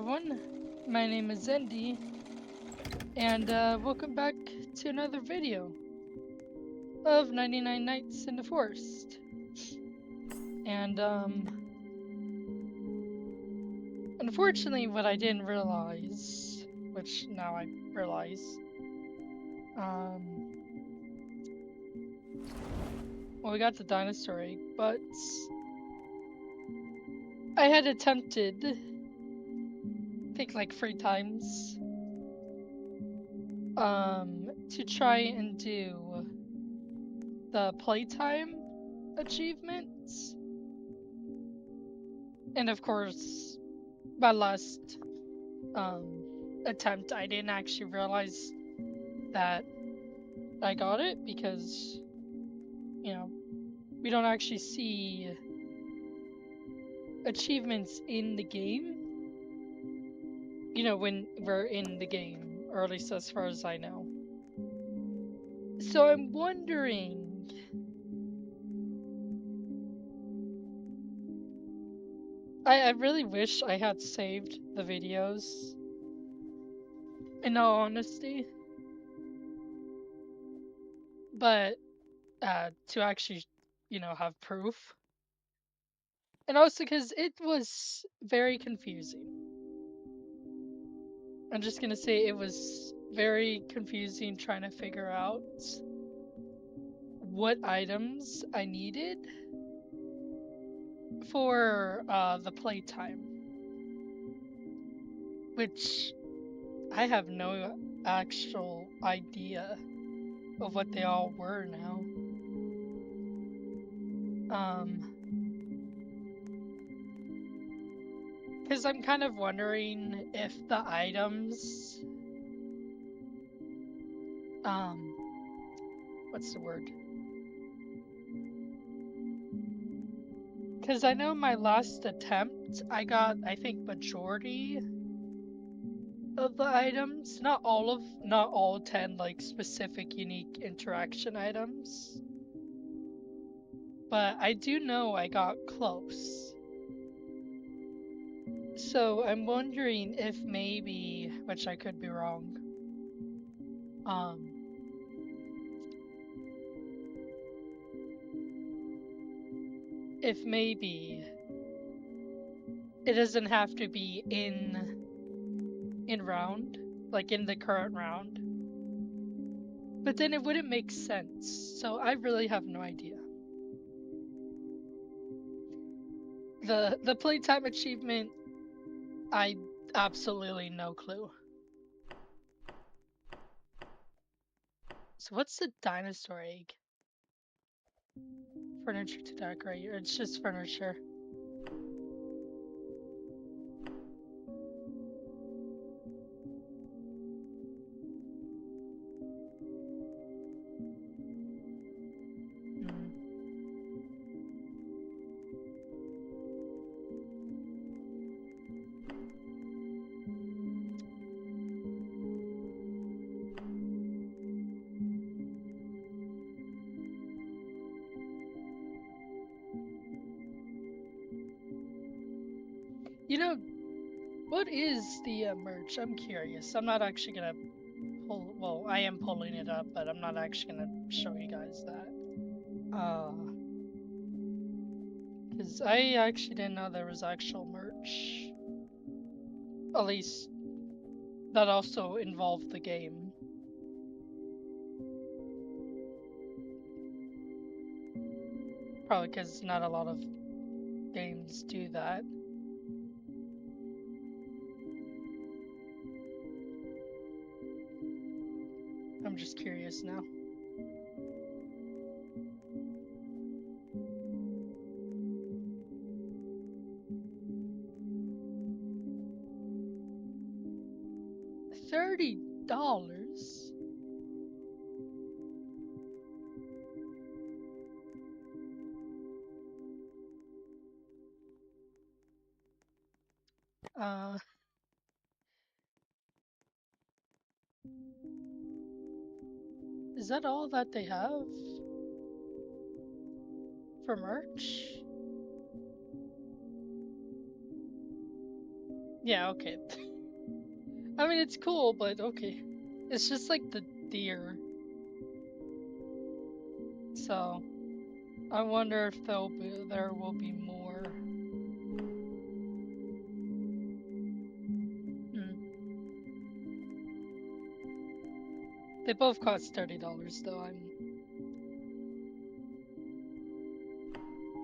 everyone, my name is Andy, and welcome back to another video of 99 Nights in the Forest. And unfortunately what I didn't realize, which now I realize, well, we got the dinosaur egg, but I had attempted, I think like 3 times, to try and do the playtime achievements. And of course, my last attempt, I didn't actually realize that I got it because, you know, we don't actually see achievements in the game, you know, when we're in the game, or at least as far as I know. So I'm wondering, I really wish I had saved the videos, in all honesty, but to actually, you know, have proof. And also because it was very confusing. I'm just gonna say it was very confusing trying to figure out what items I needed for the playtime, which I have no actual idea of what they all were now. Because I'm kind of wondering if the items, what's the word? Because I know my last attempt, I got, I think, majority of the items. Not all 10, like, specific unique interaction items. But I do know I got close. So I'm wondering if maybe, which I could be wrong, if maybe it doesn't have to be in round, like in the current round, but then it wouldn't make sense. So I really have no idea. The playtime achievement, I absolutely no clue. So what's the dinosaur egg? Furniture to decorate. It's just furniture. You know, what is the merch? I'm curious. I'm not actually gonna pull, well, I am pulling it up, but I'm not actually gonna show you guys that. Because I actually didn't know there was actual merch. At least, that also involved the game. Probably because not a lot of games do that. I'm just curious now. $30? Is that all that they have for merch? Yeah, okay. I mean, it's cool, but okay. It's just like the deer. So, I wonder if there will be more. Hmm. They both cost $30 though. I'm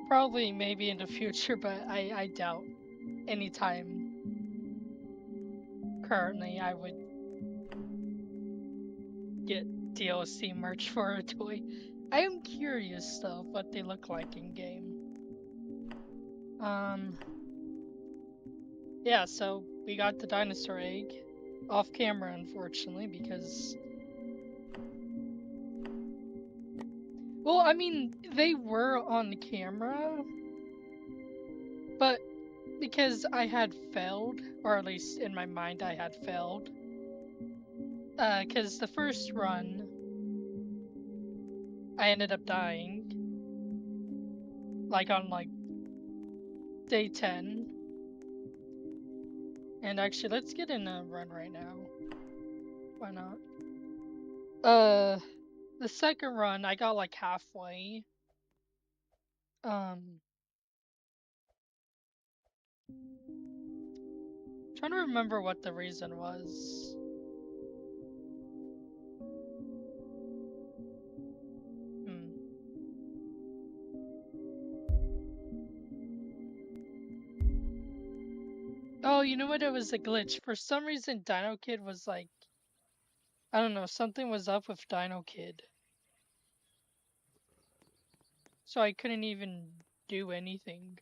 probably maybe in the future, but I doubt anytime currently I would get DLC merch for a toy. I am curious though what they look like in game. Yeah, so we got the dinosaur egg off camera, unfortunately, because, well, I mean, they were on camera, but because I had failed, or at least in my mind I had failed, because the first run I ended up dying, like on like day 10. And actually, let's get in a run right now. Why not? The second run I got like halfway. Um, Trying to remember what the reason was. Hmm. Oh, you know what? It was a glitch. For some reason, Dino Kid was like, I don't know, something was up with Dino Kid. So I couldn't even do anything.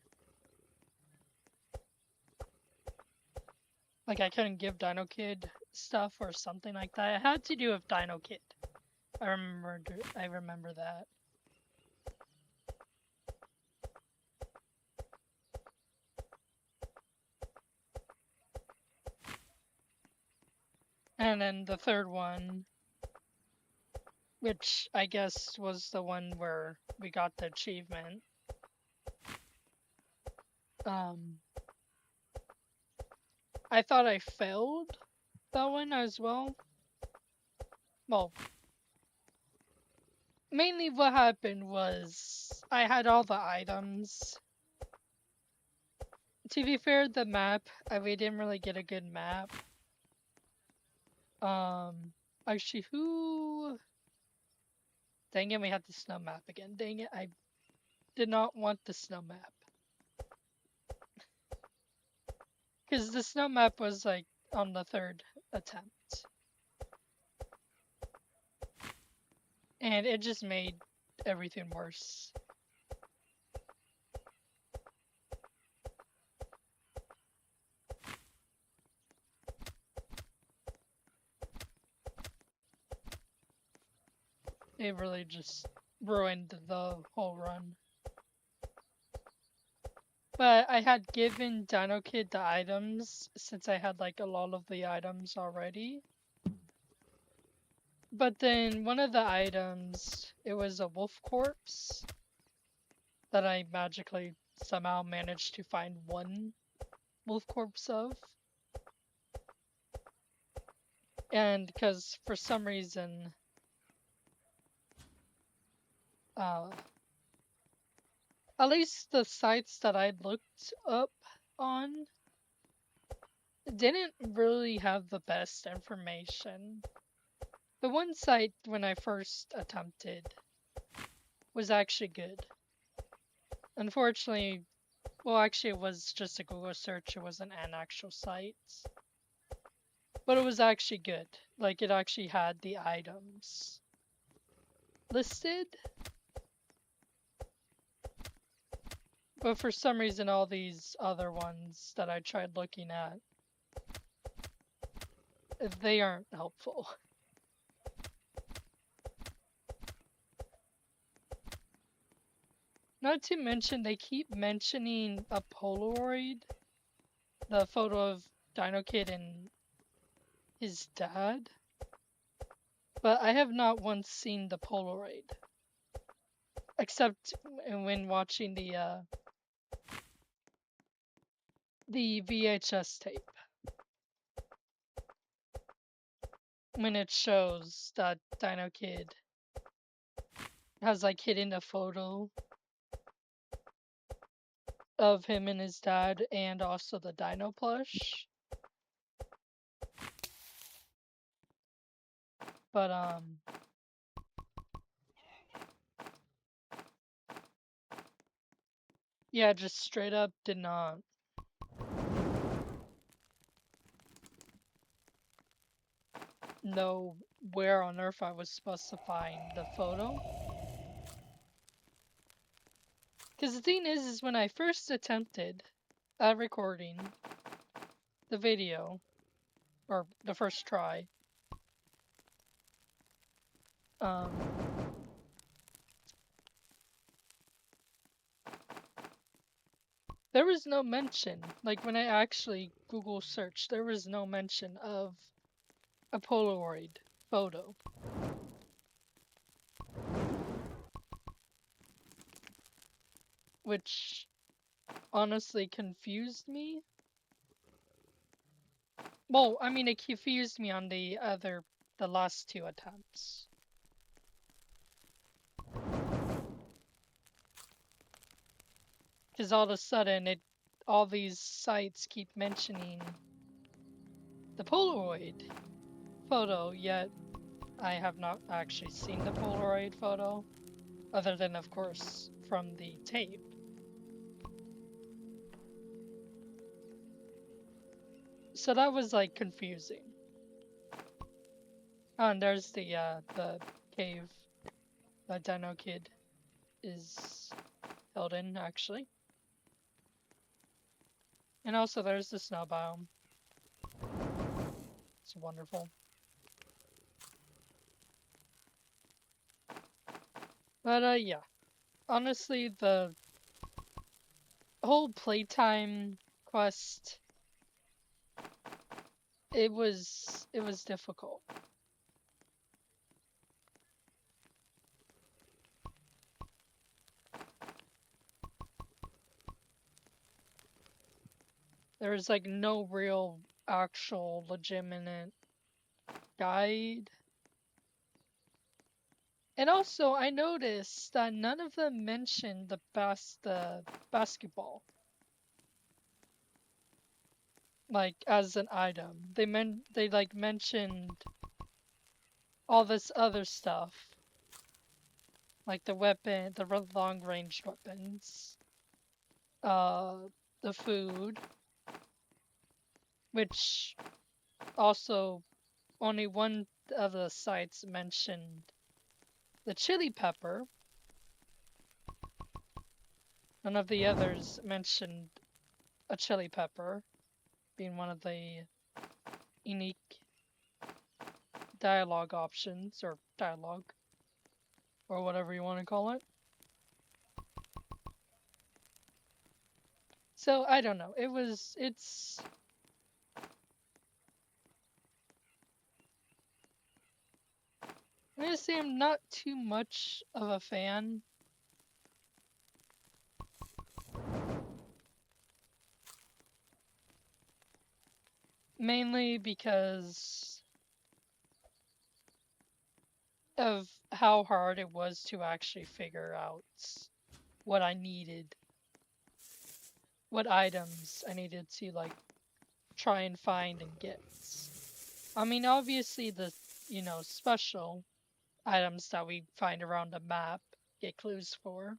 Like, I couldn't give Dino Kid stuff or something like that. It had to do with Dino Kid. I remember that. And then the third one, which I guess was the one where we got the achievement. I thought I failed that one as well. Well, mainly what happened was I had all the items. To be fair, the map, we didn't really get a good map. Actually, who? Dang it, we had the snow map again. Dang it, I did not want the snow map. Because the snow map was like on the third attempt. And it just made everything worse. It really just ruined the whole run. But I had given Dino Kid the items since I had like a lot of the items already. But then one of the items, it was a wolf corpse that I magically somehow managed to find one wolf corpse of. And because for some reason, at least the sites that I looked up on didn't really have the best information. The one site when I first attempted was actually good. Unfortunately, well, actually, it was just a Google search, it wasn't an actual site. But it was actually good. Like, it actually had the items listed. But for some reason, all these other ones that I tried looking at, they aren't helpful. Not to mention, they keep mentioning a Polaroid, the photo of Dino Kid and his dad. But I have not once seen the Polaroid. Except when watching the VHS tape. when it shows that Dino Kid has like hidden a photo of him and his dad and also the Dino plush. But yeah, just straight up did not know where on earth I was supposed to find the photo. Because the thing is when I first attempted at recording the video, or the first try, there was no mention, like when I actually Google searched, there was no mention of a Polaroid photo. Which honestly confused me. Well, I mean, it confused me on the last two attempts. Because all of a sudden, all these sites keep mentioning the Polaroid photo, yet I have not actually seen the Polaroid photo, other than, of course, from the tape. So that was, like, confusing. Oh, and there's the cave that Dino Kid is held in, actually. And also there's the snow biome. It's wonderful. But yeah. Honestly, the whole playtime quest, it was difficult. There was like no real actual legitimate guide. And also I noticed that none of them mentioned the basketball, like as an item. They like mentioned all this other stuff, like the weapon, the long range weapons, uh, the food, which also only one of the sites mentioned the chili pepper. None of the others mentioned a chili pepper being one of the unique dialogue options, or dialogue, or whatever you want to call it. So I don't know. It's I'm gonna say I'm not too much of a fan. Mainly because of how hard it was to actually figure out what I needed, what items I needed to like try and find and get. I mean, obviously the, special items that we find around the map, get clues for.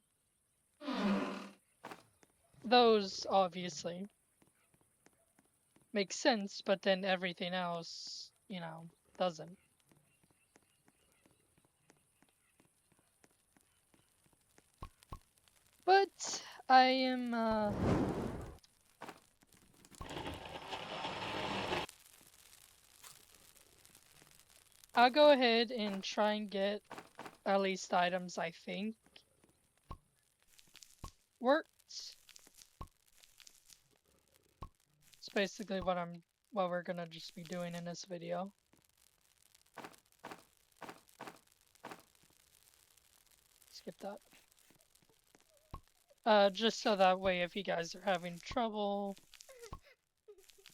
Those obviously make sense, but then everything else, doesn't. But I am, I'll go ahead and try and get at least items I think worked. It's basically what we're gonna just be doing in this video. Skip that. Just so that way if you guys are having trouble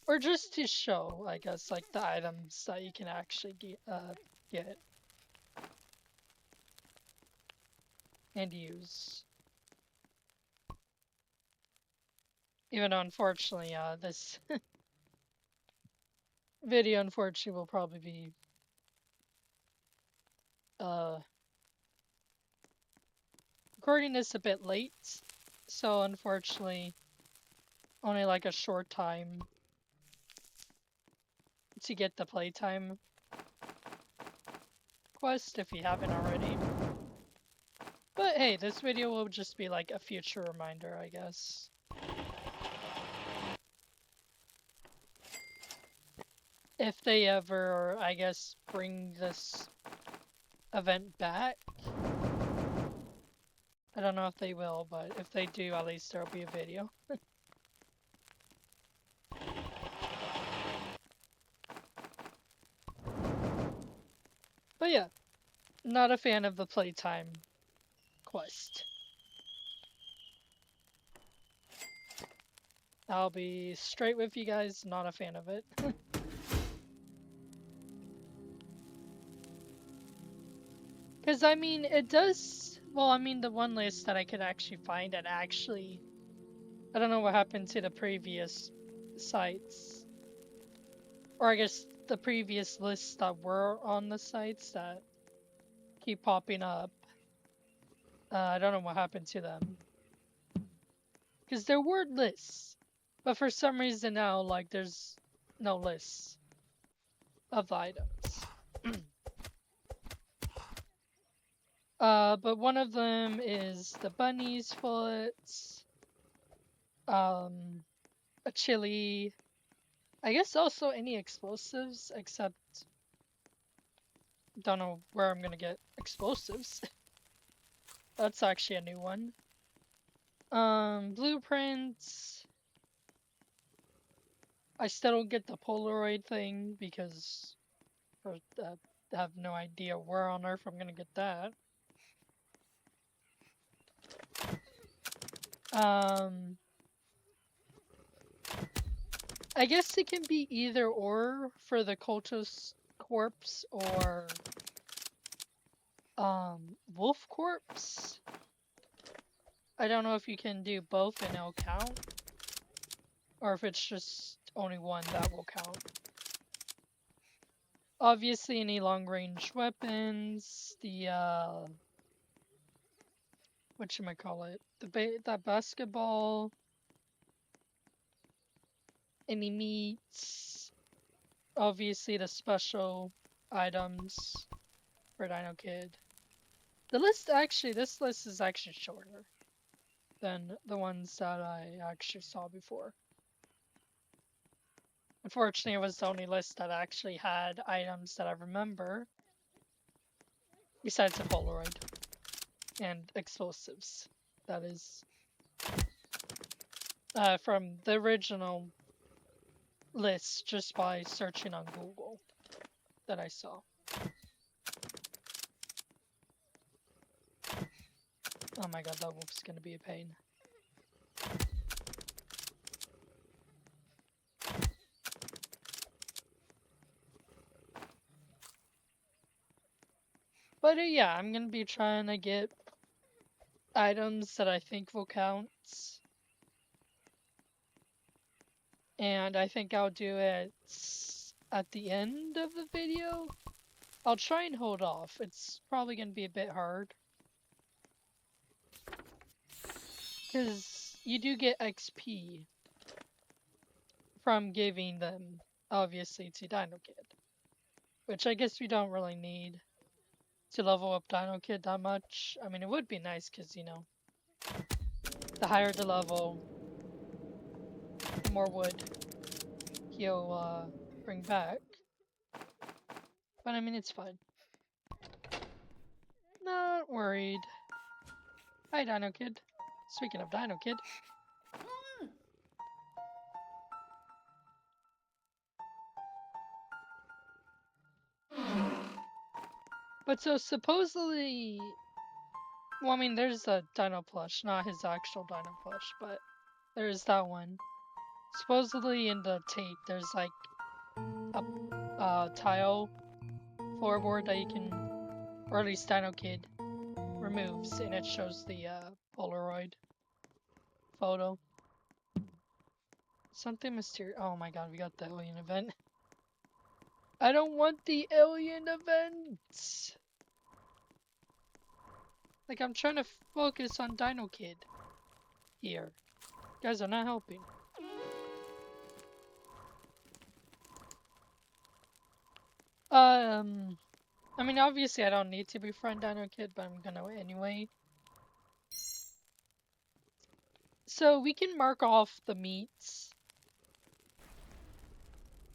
Or just to show, I guess, like the items that you can actually get and use. Even though, unfortunately, this video, unfortunately, will probably be recording this a bit late, so unfortunately, only like a short time to get the playtime quest if you haven't already. But hey, this video will just be like a future reminder, I guess. If they ever, I guess, bring this event back. I don't know if they will, but if they do, at least there'll be a video. But yeah, not a fan of the playtime quest. I'll be straight with you guys, not a fan of it. Because, I mean, it does... Well, I mean, the one list that I could actually find that actually... I don't know what happened to the previous sites. Or I guess the previous lists that were on the sites that keep popping up. I don't know what happened to them. Because there were lists. But for some reason now, like, there's no lists of the items. But one of them is the bunny's foot, a chili, I guess also any explosives, except don't know where I'm gonna get explosives. That's actually a new one. Blueprints. I still don't get the Polaroid thing because I have no idea where on earth I'm gonna get that. I guess it can be either or for the Cultist corpse or wolf corpse. I don't know if you can do both and it'll count, or if it's just only one that will count. Obviously, any long-range weapons, the whatchamacallit, that basketball, any meats, obviously the special items for Dino Kid. This list is actually shorter than the ones that I actually saw before. Unfortunately, it was the only list that actually had items that I remember, besides the Polaroid and explosives. That is from the original list, just by searching on Google that I saw. Oh my god, that wolf's gonna be a pain. But yeah, I'm gonna be trying to get items that I think will count. And I think I'll do it at the end of the video. I'll try and hold off. It's probably gonna be a bit hard. Because you do get XP from giving them, obviously, to Dino Kid. Which I guess we don't really need to level up Dino Kid that much. I mean, it would be nice because, you know, the higher the level, the more wood he'll bring back. But I mean, it's fine. Not worried. Hi, Dino Kid. Speaking of Dino Kid. But so supposedly, well, I mean, there's a Dino plush, not his actual Dino plush, but there's that one. Supposedly in the tape, there's like a tile floorboard that you can, or at least Dino Kid removes, and it shows the Polaroid photo. Something mysterious. Oh my god, we got the alien event. I don't want the alien events! Like, I'm trying to focus on Dino Kid here. You guys are not helping. I mean, obviously I don't need to befriend Dino Kid, but I'm gonna anyway. So we can mark off the meats.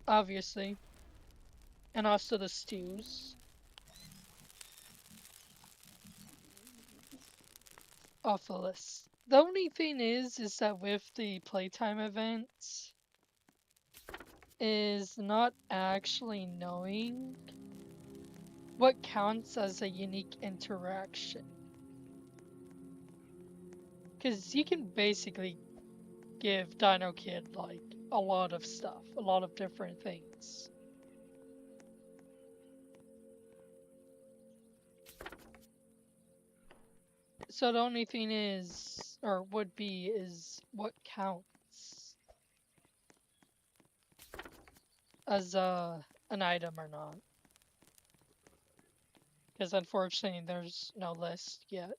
Obviously. And also the stews. Off the list. The only thing is that with the playtime events, is not actually knowing what counts as a unique interaction. Because you can basically give Dino Kid, like, a lot of stuff, a lot of different things. So the only thing is, or would be, is what counts as an item or not. Because unfortunately there's no list yet.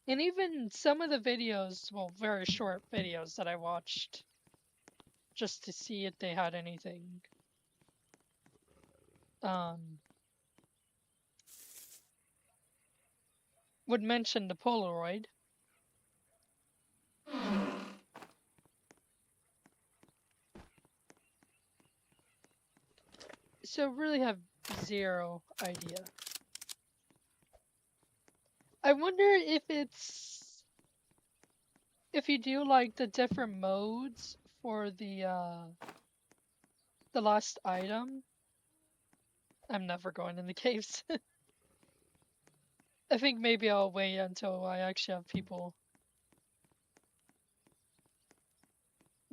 And even some of the videos, well, very short videos that I watched just to see if they had anything, would mention the Polaroid. So really have zero idea. I wonder if it's, if you do like the different modes for the last item. I'm never going in the caves. I think maybe I'll wait until I actually have people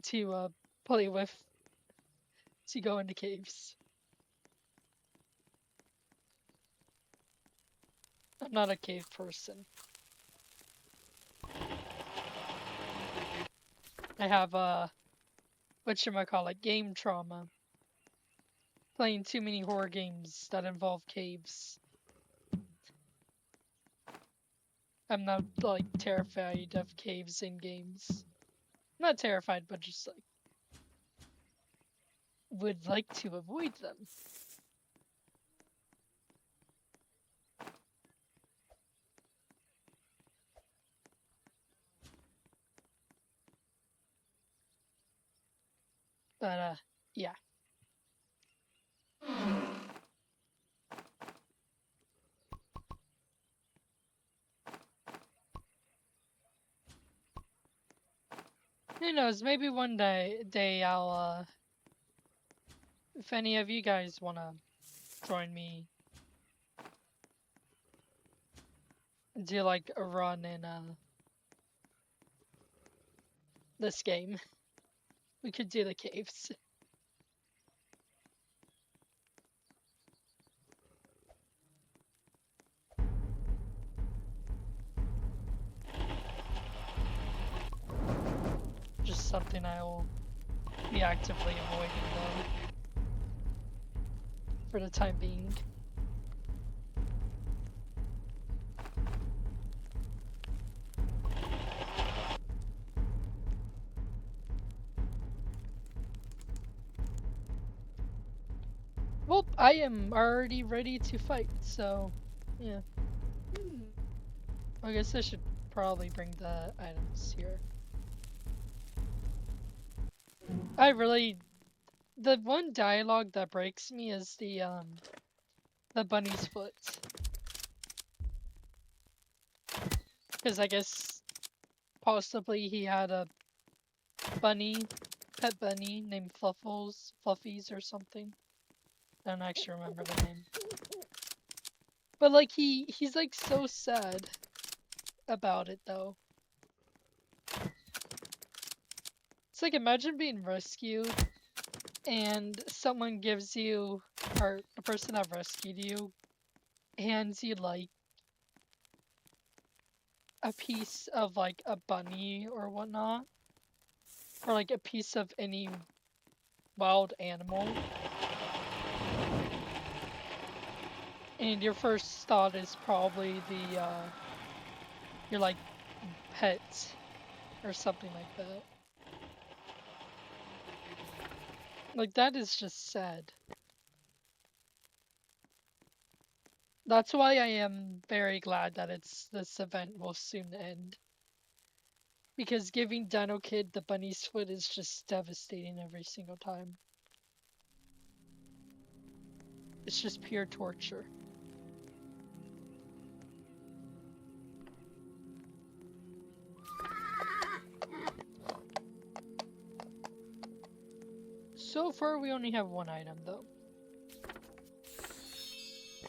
to play with to go into caves. I'm not a cave person. I have whatchamacallit, game trauma. Playing too many horror games that involve caves. I'm not, like, terrified of caves in games. Not terrified, but just, like, would like to avoid them. But, yeah. Who knows, maybe one day I'll, if any of you guys wanna join me, do, like, a run in, this game. We could do the caves. Just something I will be actively avoiding, though, for the time being. Well, I am already ready to fight, so, yeah. I guess I should probably bring the items here. The one dialogue that breaks me is the bunny's foot. Because I guess possibly he had a bunny, pet bunny named Fluffies or something. I don't actually remember the name. But like he's like so sad about it though. It's like imagine being rescued and someone gives you, or the person that rescued you hands you like a piece of like a bunny or whatnot, or like a piece of any wild animal, and your first thought is probably your like pet or something like that. Like that is just sad. That's why I am very glad that this event will soon end. Because giving Dino Kid the bunny's foot is just devastating every single time. It's just pure torture. So far, we only have one item, though.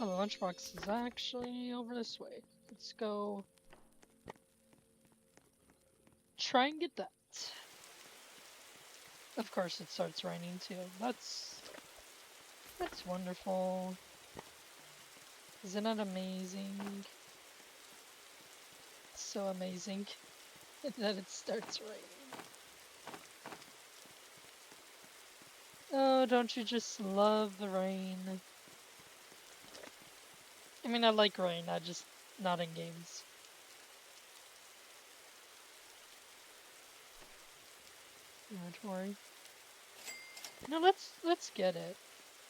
Oh, the lunchbox is actually over this way. Let's go try and get that. Of course, it starts raining too. That's wonderful. Isn't that amazing? It's so amazing that it starts raining. Oh, don't you just love the rain? I mean, I like rain, I just not in games. Inventory. No, let's get it.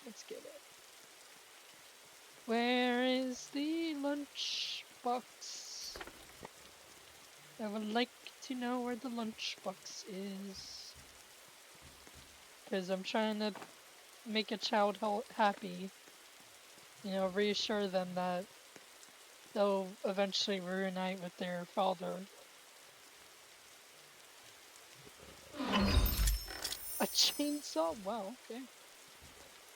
Let's get it. Where is the lunch box? I would like to know where the lunch box is. Because I'm trying to make a child happy. You know, reassure them that they'll eventually reunite with their father. A chainsaw? Wow, okay.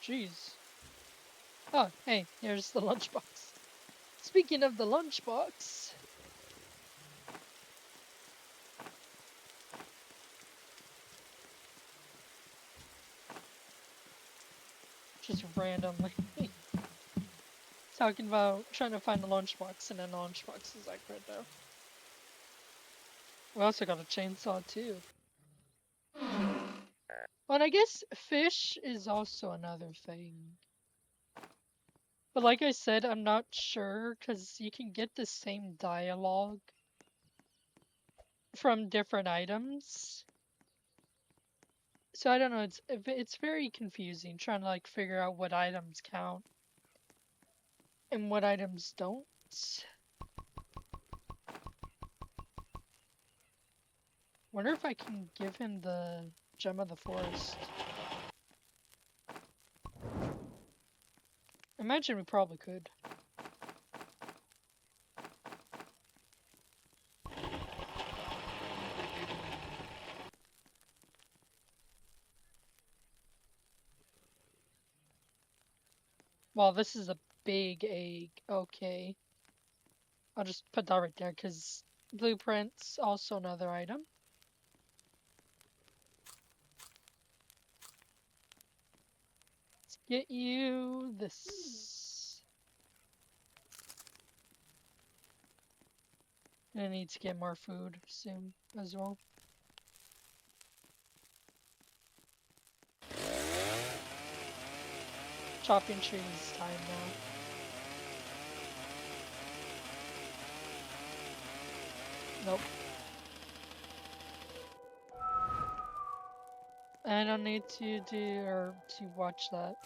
Jeez. Oh, hey, here's the lunchbox. Speaking of the lunchbox. Just randomly. Talking about trying to find the lunchbox, and then the lunchbox is like right there. We also got a chainsaw too. But I guess fish is also another thing. But like I said, I'm not sure, because you can get the same dialogue from different items. So I don't know, it's very confusing trying to like figure out what items count and what items don't. Wonder if I can give him the gem of the forest. Imagine we probably could. Well, this is a big egg. Okay. I'll just put that right there because blueprints, also another item. Let's get you this. I need to get more food soon as well. Chopping trees time now. Nope. I don't need to do or to watch that.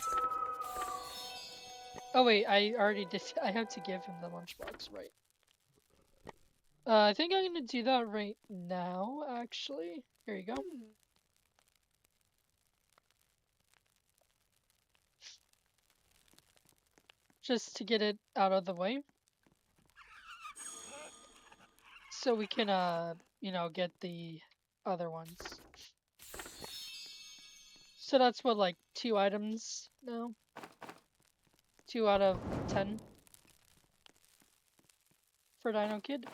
Oh wait, I already did. I have to give him the lunchbox, right? I think I'm gonna do that right now, actually. Here you go. Just to get it out of the way. So we can, you know, get the other ones. So that's what, like, 2 items now? 2 out of 10 for Dino Kid.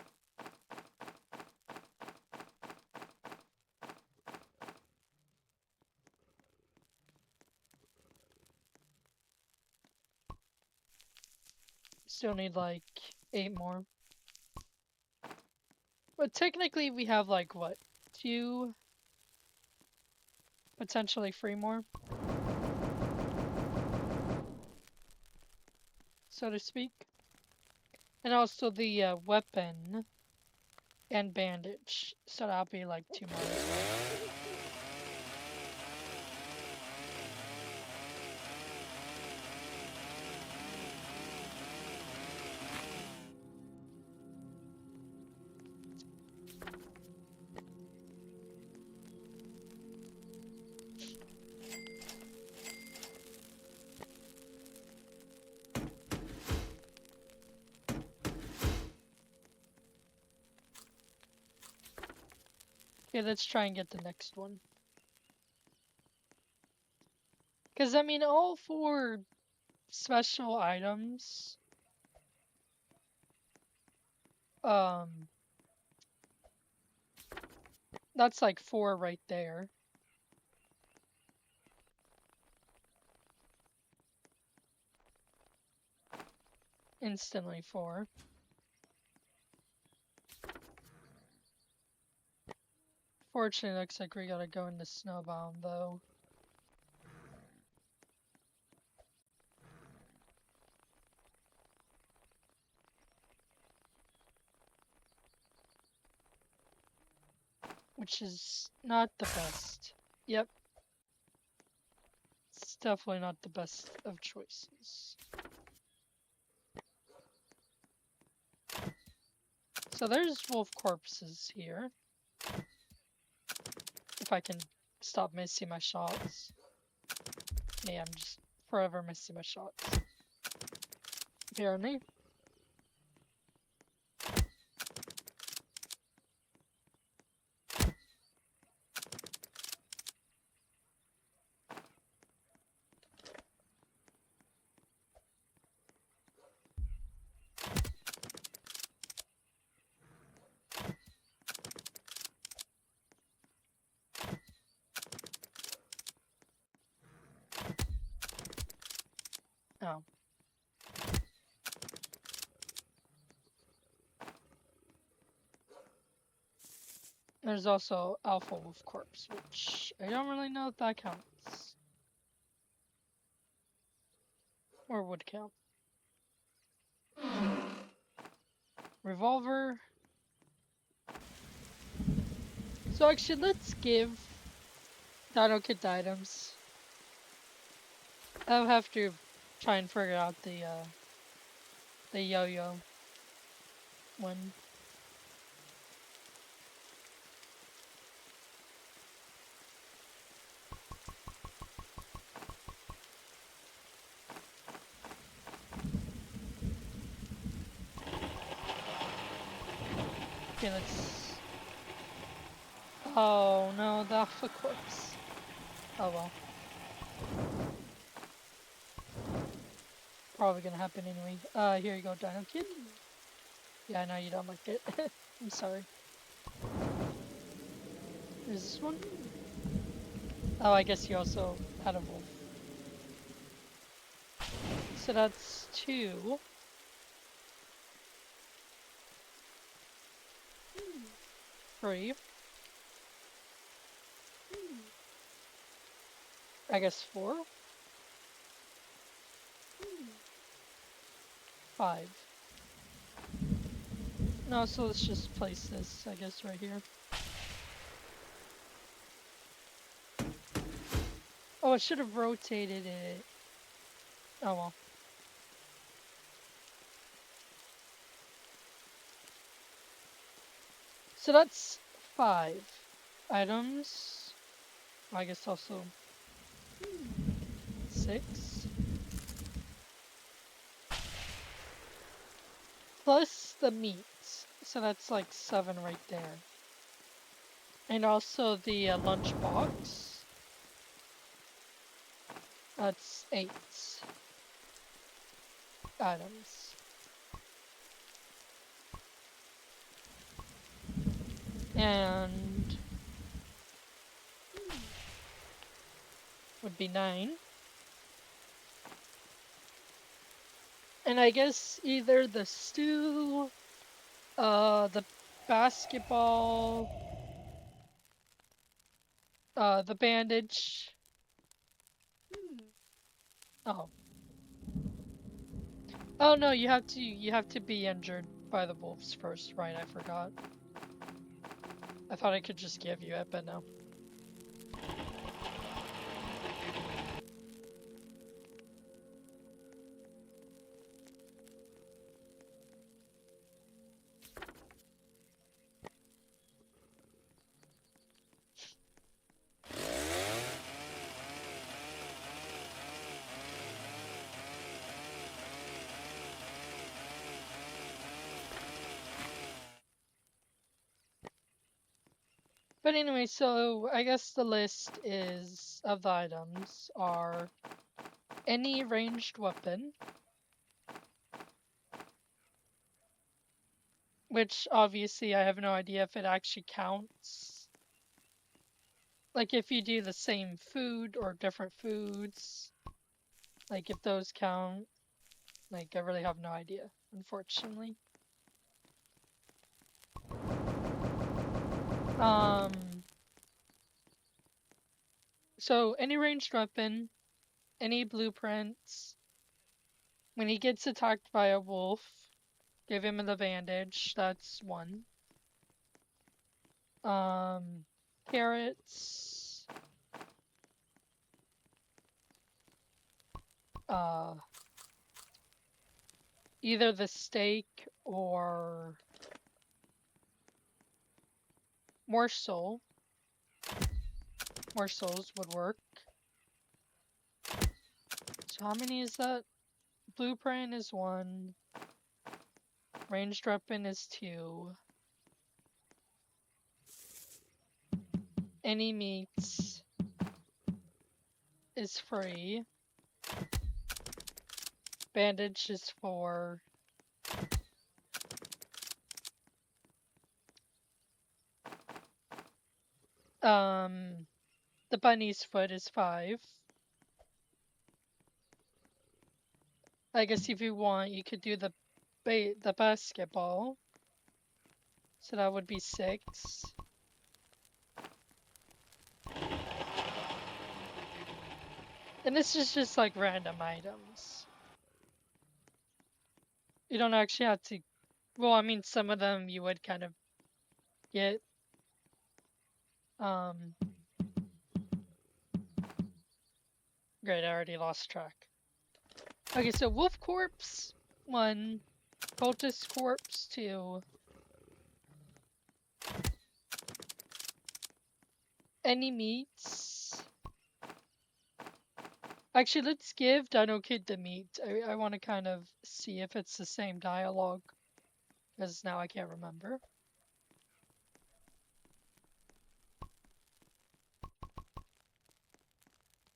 Still need like 8 more. But technically we have like what? 2, potentially 3 more, so to speak. And also the weapon and bandage, so that'll be like 2 more as well. Okay, let's try and get the next one. Because, I mean, all 4 special items, that's like 4 right there. Instantly 4. Fortunately, looks like we gotta go into Snowbound, though. Which is not the best. Yep. It's definitely not the best of choices. So there's wolf corpses here. If I can stop missing my shots. Yeah, I'm just forever missing my shots. Apparently. Oh. There's also Alpha Wolf Corpse, which I don't really know if that counts. Or would count. Revolver. So actually, let's give Dino Kid items. I'll have to try and figure out the yo-yo one. Okay, let's... Oh no, the Alpha Corpse. Oh well. Probably gonna happen anyway. Here you go, Dino Kid. Yeah, I know you don't like it. I'm sorry. Is this one? Oh, I guess you also had a wolf. So that's 2. 3. I guess 4. 5. No, so let's just place this, I guess, right here. Oh, I should have rotated it. Oh well. So that's 5 items. I guess also 6. Plus the meat. So that's like 7 right there. And also the lunchbox. That's 8 items. And would be 9. And I guess either the stew, the basketball, the bandage. Oh. Oh no, you have to be injured by the wolves first, right? I forgot. I thought I could just give you it, but no. But anyway, so I guess the list is of the items are any ranged weapon, which obviously I have no idea if it actually counts. Like if you do the same food or different foods, like if those count, like I really have no idea, unfortunately. So any ranged weapon, any blueprints, when he gets attacked by a wolf, give him the bandage, that's one. Carrots, uh, either the steak or morsel. Morsels would work. So how many is that? Blueprint is 1. Ranged weapon is 2. Any meats is free. Bandage is 4. The bunny's foot is 5. I guess if you want, you could do the basketball. So that would be 6. And this is just like random items. You don't actually have to. Well, I mean, some of them you would kind of get. Great, I already lost track. Okay, so wolf corpse 1, cultist corpse 2. Any meats? Actually, let's give Dino Kid the meat. I want to kind of see if it's the same dialogue, because now I can't remember.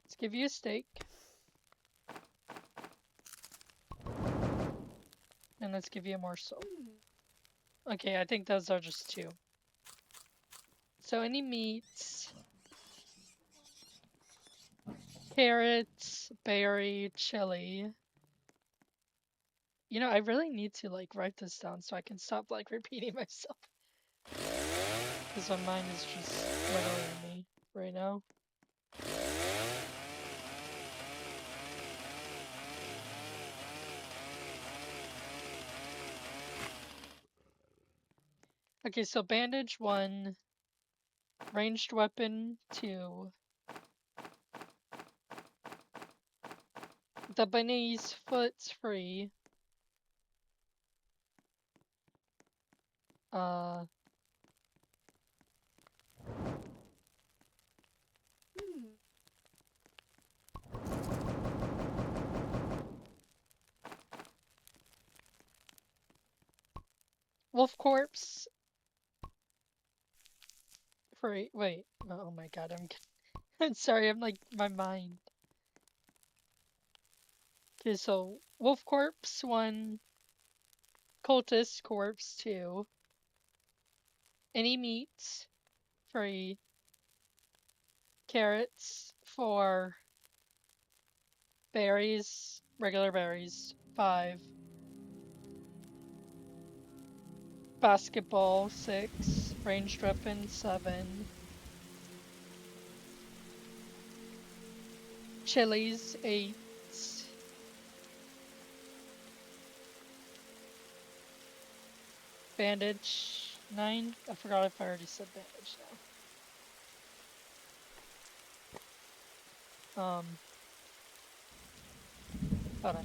Let's give you a steak. And let's give you a morsel. Okay, I think those are just 2. So any meats? Carrots, berry, chili. You know, I really need to like write this down so I can stop like repeating myself. Because my mind is just riddling me right now. Okay, so bandage 1, ranged weapon 2, the bunny's foot's free, wolf corpse free. Wait, oh my god, I'm sorry, I'm like my mind. Okay, so wolf corpse 1, cultist corpse 2, any meats free, carrots 4, berries, regular berries 5, Basketball 6, ranged weapon 7, Chili's 8, Bandage 9. I forgot if I already said Bandage now. Hold on.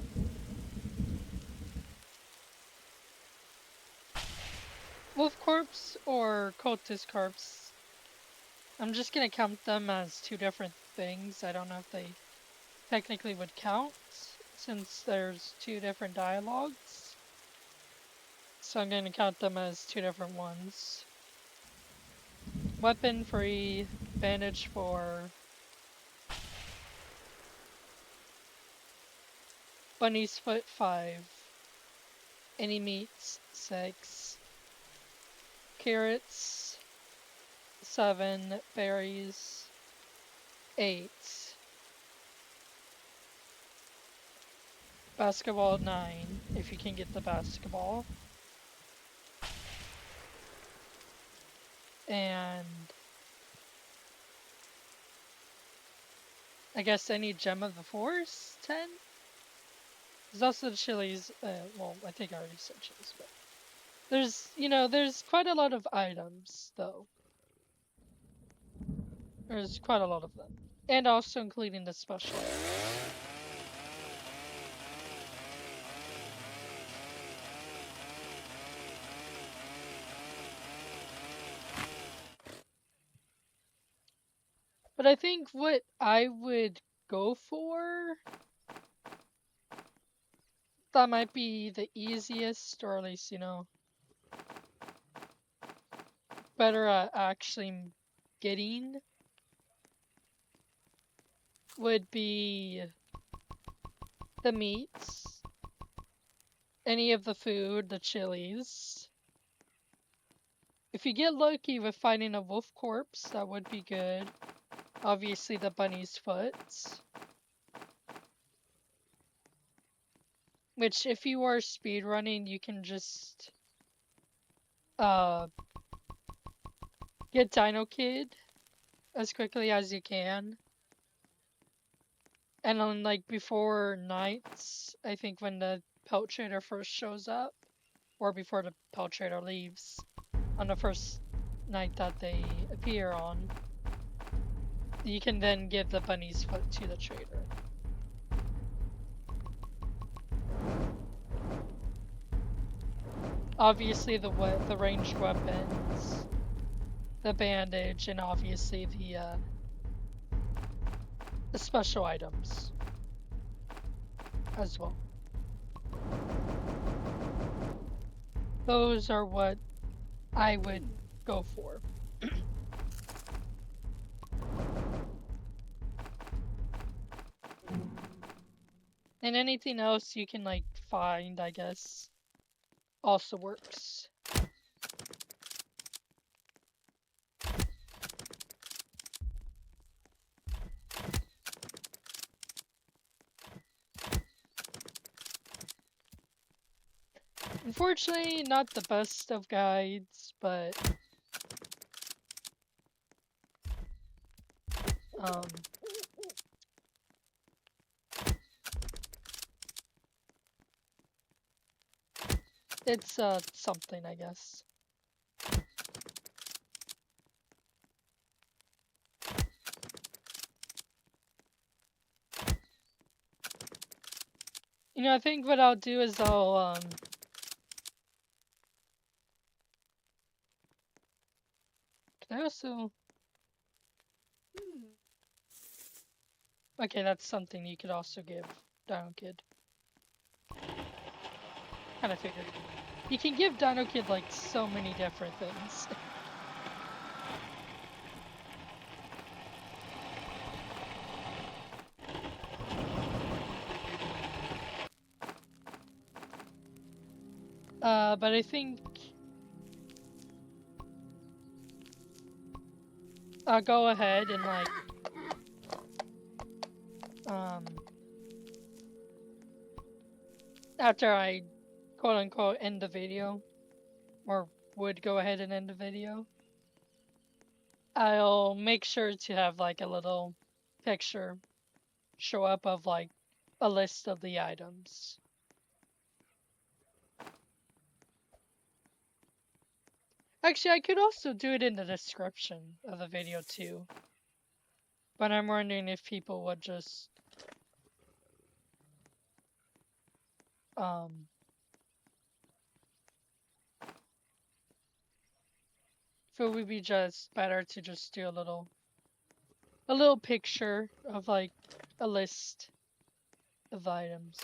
Wolf Corpse or Cultist Corpse? I'm just gonna count them as two different things. I don't know if they technically would count, since there's two different dialogues. So I'm gonna count them as two different ones. Weapon 3, Bandage 4, Bunny's Foot 5, Any Meats 6, Carrots 7, Berries 8, Basketball 9, if you can get the basketball, and I guess any Gem of the Forest 10? There's also the Chili's, well, I think I already said Chili's, but there's, there's quite a lot of items, though. There's quite a lot of them. And also including the special items. But I think what I would go for, that might be the easiest, or at least, better at actually getting, would be the meats, any of the food, the chilies. If you get lucky with finding a wolf corpse, that would be good. Obviously the bunny's foot. Which, if you are speedrunning, you can just get Dino Kid as quickly as you can. And on, like, before nights, I think when the pelt trader first shows up, or before the pelt trader leaves, on the first night that they appear on, you can then give the bunny's foot to the trader. Obviously the ranged weapons, the bandage, and obviously the special items as well. Those are what I would go for. And anything else you can, like, find, I guess, also works. Unfortunately, not the best of guides, but it's something, I guess. I think what I'll do is I'll can I also... Okay, that's something you could also give Dino Kid. Kinda figured. You can give Dino Kid, like, so many different things. But I think I'll go ahead and, like, after I quote-unquote end the video, or would go ahead and end the video, I'll make sure to have like a little picture show up of like a list of the items. Actually, I could also do it in the description of the video too. But I'm wondering if people would just if it would be just better to just do a little picture of like a list of items.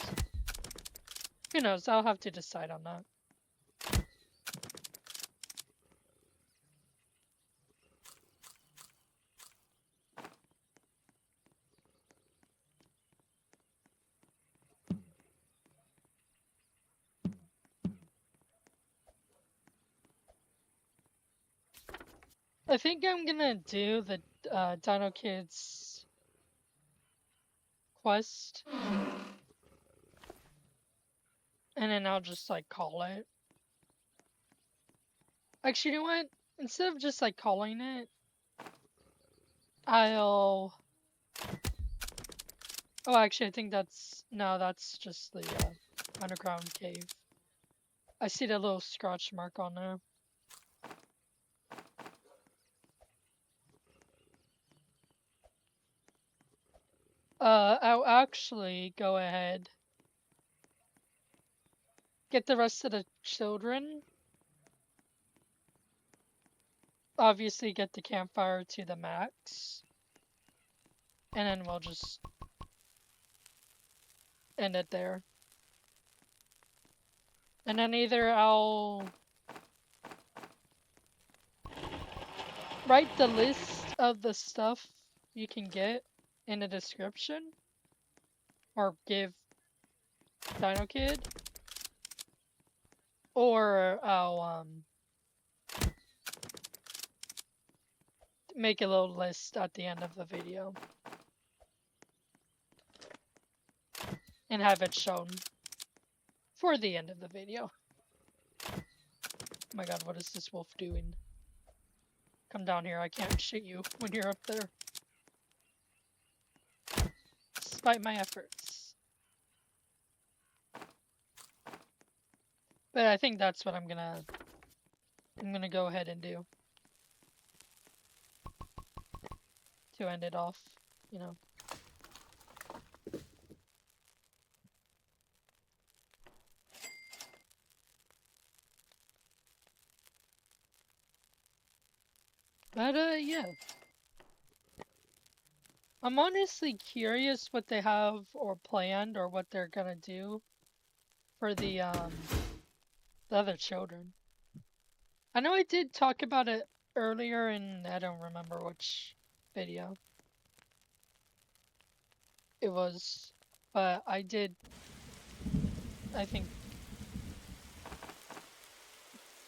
Who knows? I'll have to decide on that. I think I'm gonna do the Dino Kids quest, and then I'll just like call it. Actually, you know what? Instead of just like calling it, I'll... Oh, actually, I think that's... No, that's just the underground cave. I see the little scratch mark on there. I'll actually go ahead, get the rest of the children. Obviously, get the campfire to the max. And then we'll just end it there. And then either I'll write the list of the stuff you can get in the description, or give Dino Kid, or I'll make a little list at the end of the video and have it shown for the end of the video. Oh my god, what is this wolf doing? Come down here, I can't shoot you when you're up there. Despite my efforts. But I think that's what I'm gonna go ahead and do. To end it off, you know. But, yeah. I'm honestly curious what they have or planned or what they're gonna do for the other children. I know I did talk about it earlier and I don't remember which video it was, but I did, I think,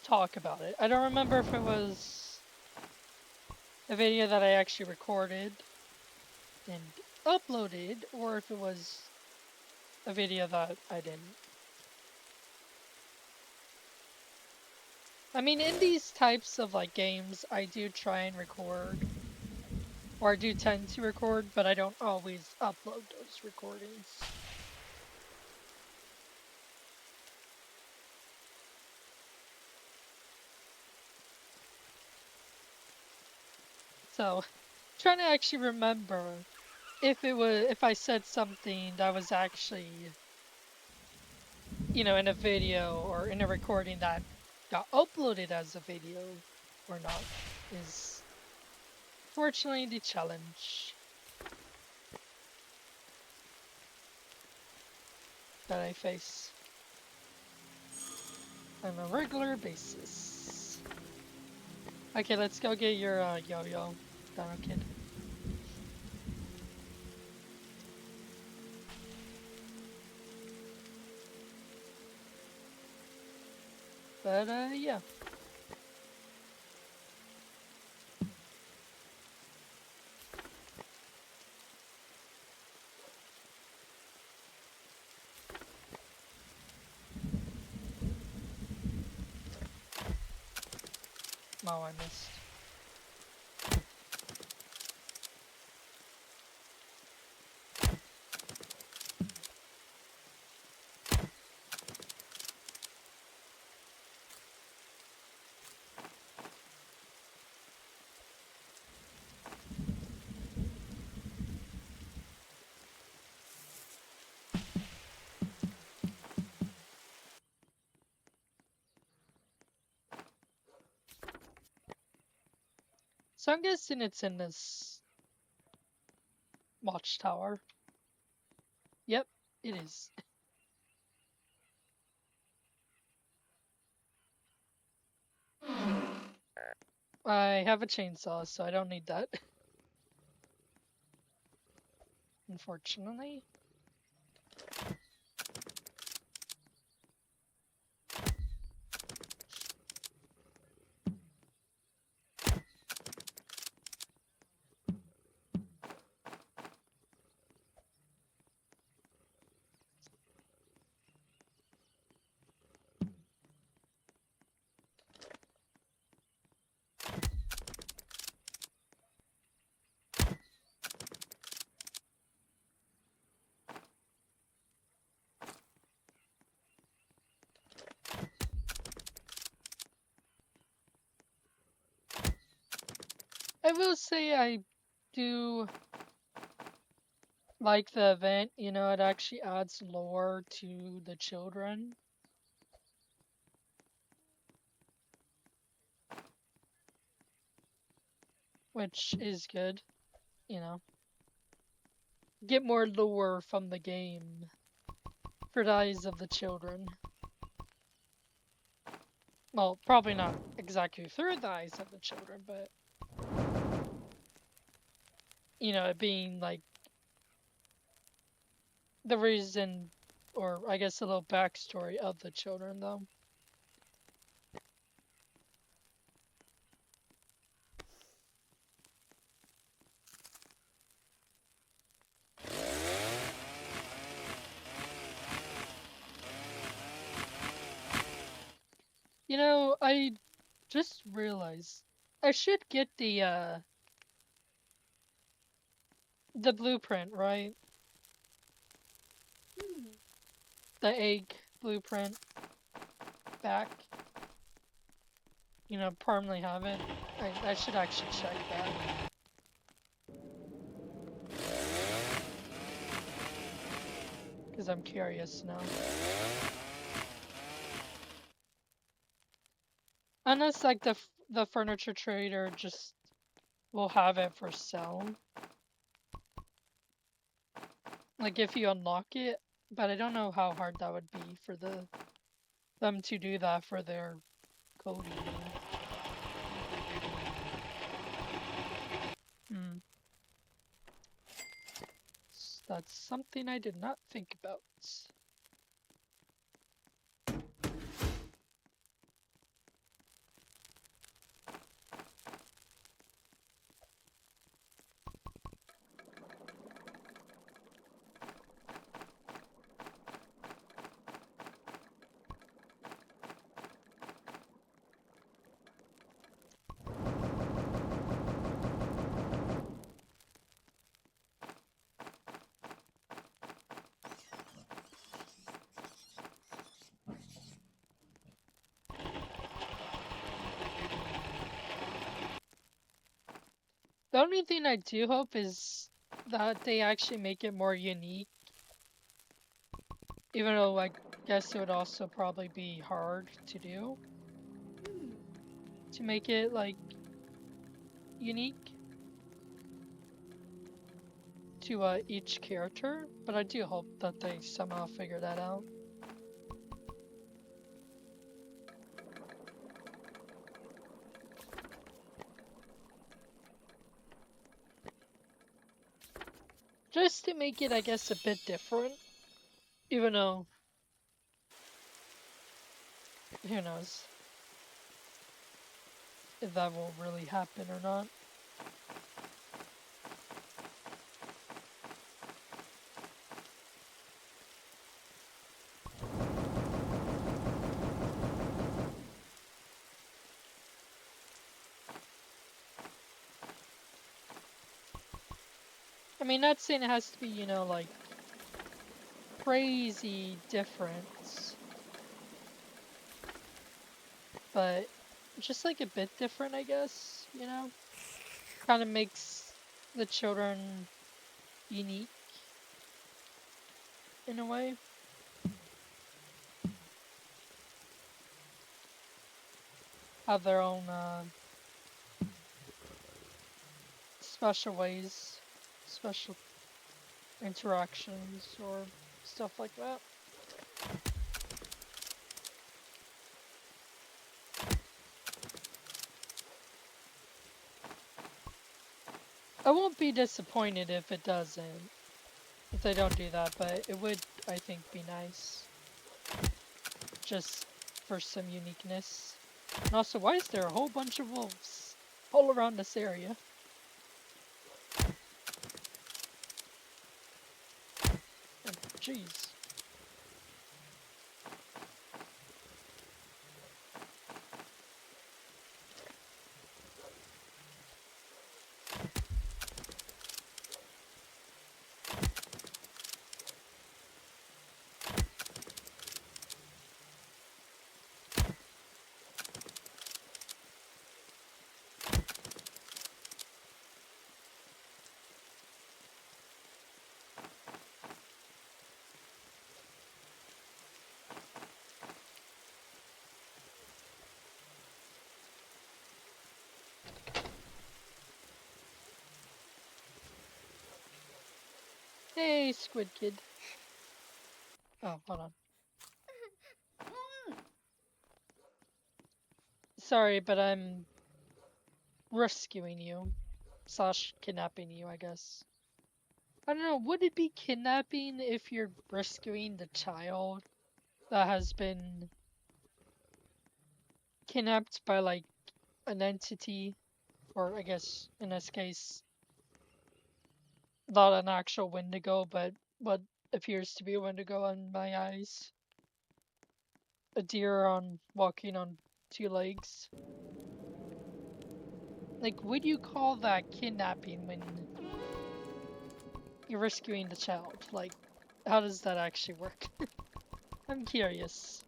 talk about it. I don't remember if it was a video that I actually recorded and uploaded, or if it was a video that I didn't. I mean, in these types of like games, I do try and record, or I do tend to record, but I don't always upload those recordings. So, trying to actually remember if I said something that was actually, you know, in a video or in a recording that got uploaded as a video or not is fortunately the challenge that I face on a regular basis. Okay, let's go get your yo-yo, Dino Kid. But, yeah. Oh, I missed. So I'm guessing it's in this watchtower. Yep, it is. I have a chainsaw, so I don't need that. Unfortunately. I will say I do like the event, you know, it actually adds lore to the children. Which is good, you know. Get more lore from the game for the eyes of the children. Well, probably not exactly through the eyes of the children, but you know, it being like the reason, or I guess a little backstory of the children, though. You know, I just realized I should get the blueprint, right? The egg blueprint back. You know, permanently have it. I should actually check that. Because I'm curious now. Unless like the furniture trader just will have it for sale. Like if you unlock it, but I don't know how hard that would be for them to do that for their coding. Hmm. That's something I did not think about. The only thing I do hope is that they actually make it more unique. Even though I guess it would also probably be hard to do. To make it like unique to each character, but I do hope that they somehow figure that out. Just to make it, I guess, a bit different. Even though, who knows if that will really happen or not. I mean, not saying it has to be, you know, like, crazy different, but just like a bit different, I guess, you know? Kind of makes the children unique in a way. Have their own special ways, special interactions, or stuff like that. I won't be disappointed if it doesn't, if they don't do that, but it would, I think, be nice. Just for some uniqueness. And also, why is there a whole bunch of wolves all around this area? Jeez. Hey, Squid Kid. Oh, hold on. Sorry, but I'm rescuing you. Slash kidnapping you, I guess. I don't know, would it be kidnapping if you're rescuing the child that has been kidnapped by, like, an entity? Or, I guess, in this case, not an actual Wendigo, but what appears to be a Wendigo in my eyes. A deer walking on two legs. Like, would you call that kidnapping when you're rescuing the child? Like, how does that actually work? I'm curious.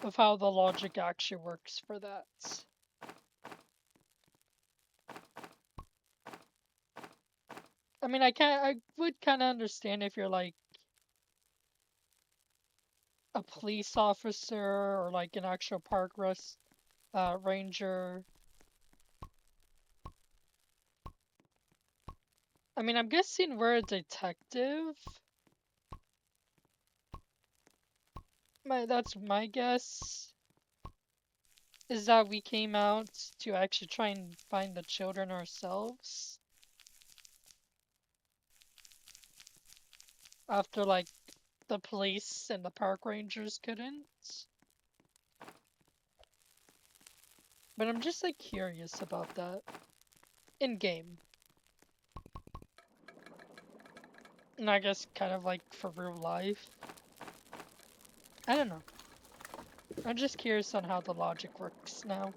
Of how the logic actually works for that. I mean, I would kind of understand if you're like a police officer or like an actual ranger. I mean, I'm guessing we're a detective. That's my guess. Is that we came out to actually try and find the children ourselves. After, like, the police and the park rangers couldn't. But I'm just, like, curious about that. In-game. And I guess kind of like for real life. I don't know. I'm just curious on how the logic works now.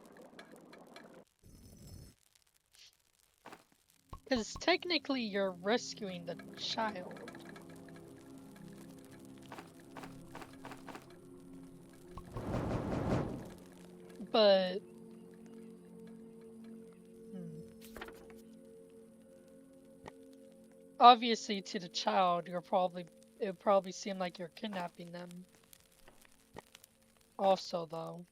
Because technically you're rescuing the child. But... Obviously to the child, it would probably seem like you're kidnapping them. Also, though.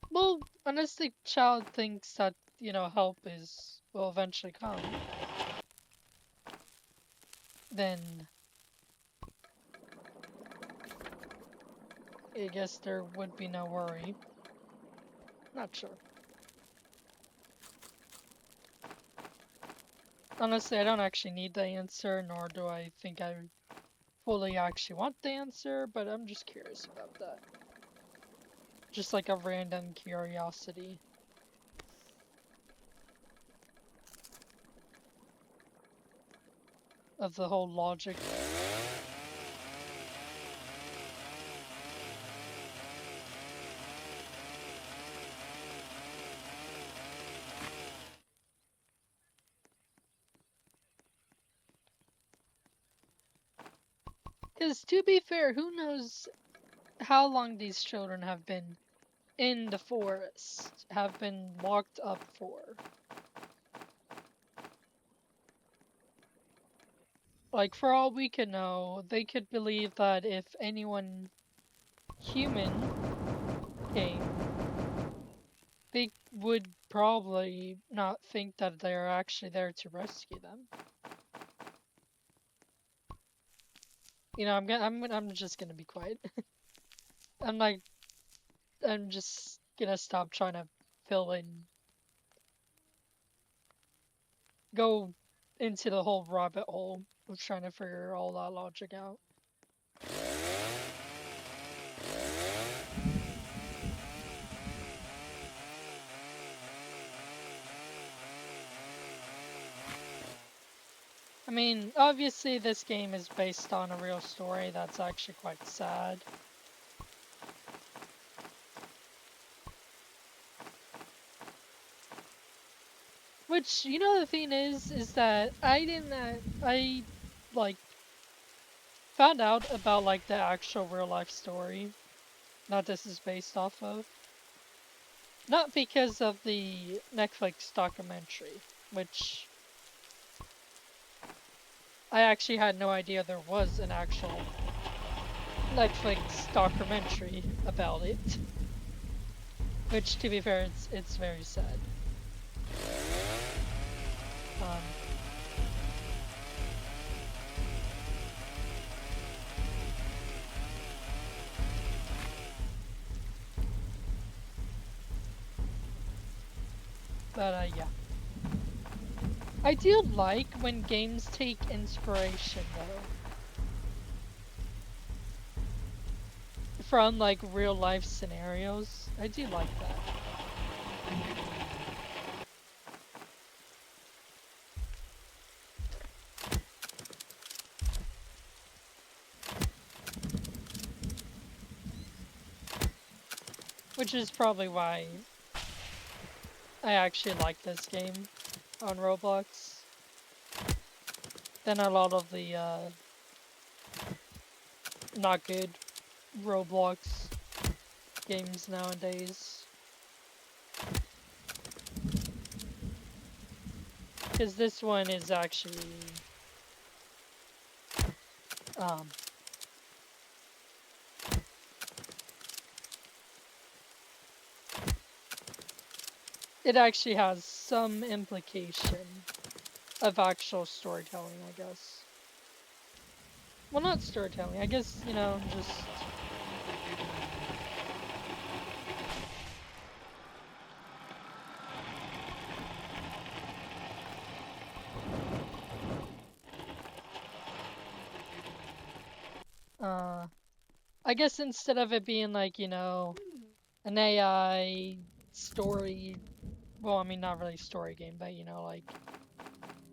Well, unless the child thinks that, you know, help will eventually come. Then... I guess there would be no worry. Not sure. Honestly, I don't actually need the answer, nor do I think I fully actually want the answer, but I'm just curious about that. Just like a random curiosity. Of the whole logic. Because to be fair, who knows how long these children have been in the forest, have been locked up for. Like, for all we could know, they could believe that if anyone human came, they would probably not think that they're actually there to rescue them. You know, I'm just gonna be quiet. I'm just gonna stop trying to fill in, go into the whole rabbit hole of trying to figure all that logic out. I mean, obviously this game is based on a real story that's actually quite sad. Which, you know, the thing is that I, like, found out about, like, the actual real life story that this is based off of. Not because of the Netflix documentary, which I actually had no idea there was an actual Netflix documentary about it. Which, to be fair, it's very sad. But yeah. I do like when games take inspiration, though, from, like, real life scenarios. I do like that. Which is probably why I actually like this game on Roblox than a lot of the not good Roblox games nowadays. Because this one is actually it actually has some implication of actual storytelling, I guess. Well, not storytelling, I guess, you know, just... I guess instead of it being like, you know, an AI story, well, I mean, not really story game, but, you know, like,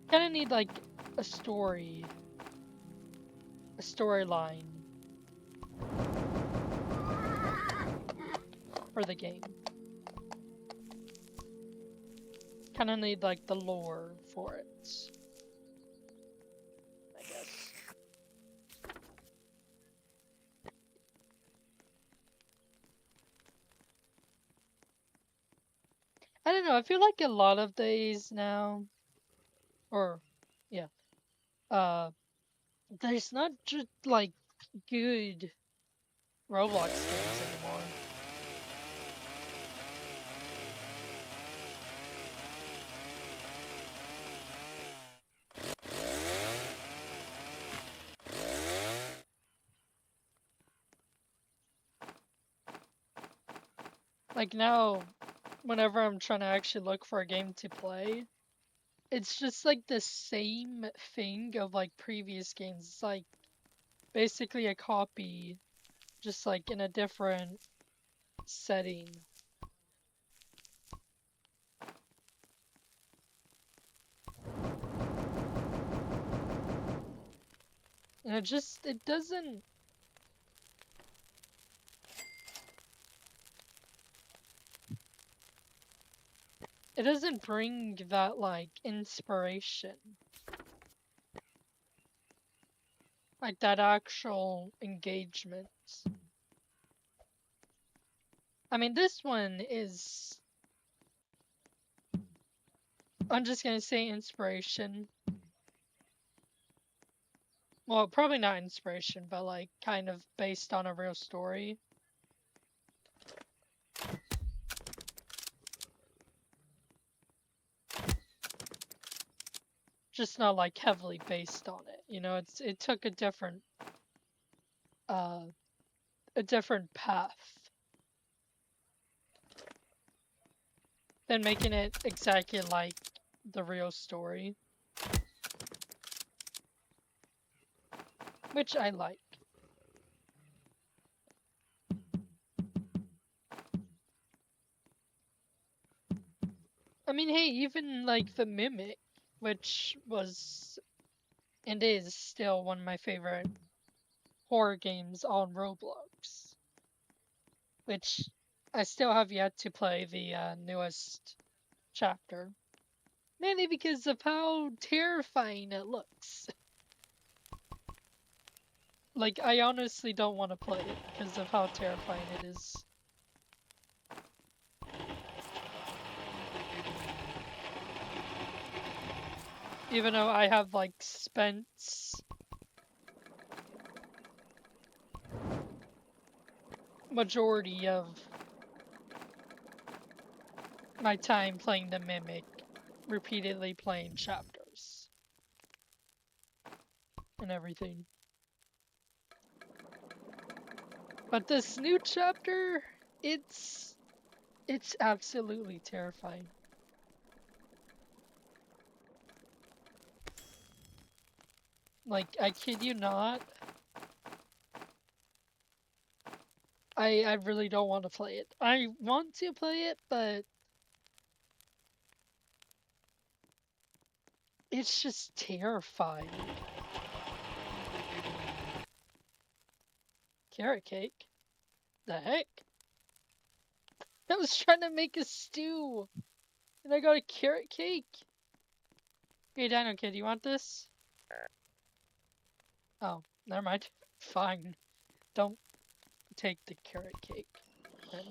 kind of need, like, a storyline for the game. Kind of need, like, the lore for it, I guess. I don't know, I feel like a lot of days now, or, yeah, there's not just, like, good Roblox games anymore. Like, now, whenever I'm trying to actually look for a game to play, it's just like the same thing of, like, previous games. It's like basically a copy, just like in a different setting. And it doesn't... It doesn't bring that, like, inspiration. Like that actual engagement. I mean, this one is, I'm just gonna say inspiration. Well, probably not inspiration, but like kind of based on a real story. Just not like heavily based on it. You know, it took a different path than making it exactly like the real story. Which I like. I mean, hey, even like the Mimic, which was and is still one of my favorite horror games on Roblox, which I still have yet to play the newest chapter, mainly because of how terrifying it looks. Like, I honestly don't want to play it because of how terrifying it is. Even though I have, like, spent majority of my time playing the Mimic, repeatedly playing chapters and everything. But this new chapter, it's absolutely terrifying. Like, I kid you not. I really don't want to play it. I want to play it, but it's just terrifying. Carrot cake? The heck? I was trying to make a stew, and I got a carrot cake. Hey, Dino Kid, you want this? Oh, never mind. Fine. Don't take the carrot cake, then.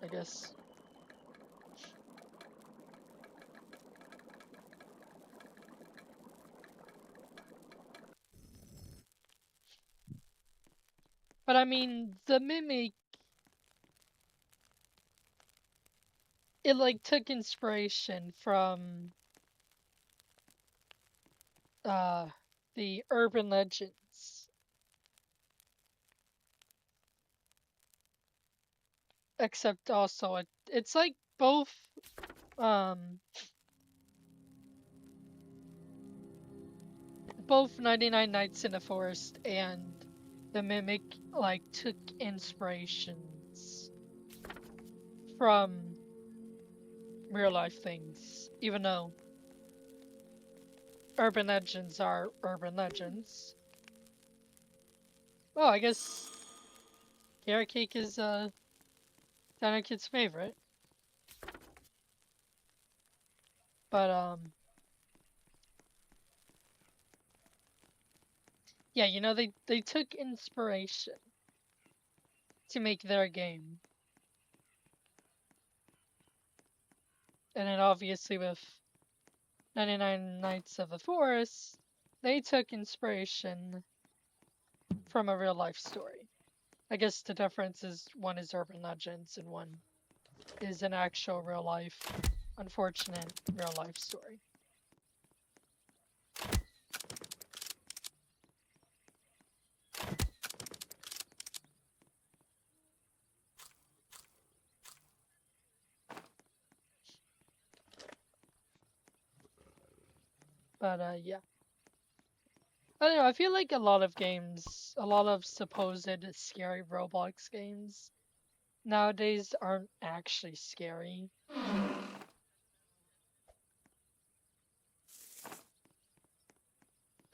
I guess. But I mean, the Mimic, it like took inspiration from the urban legends. Except also it's like both 99 Nights in the Forest and the Mimic like took inspirations from real life things, even though urban legends are urban legends. Well, I guess carrot cake is Dino Kid's favorite. But yeah, you know, they took inspiration to make their game. And then obviously with 99 Nights of the Forest, they took inspiration from a real life story. I guess the difference is one is urban legends and one is an actual real life, unfortunate real life story. But yeah. I don't know, I feel like a lot of games, a lot of supposed scary Roblox games nowadays aren't actually scary.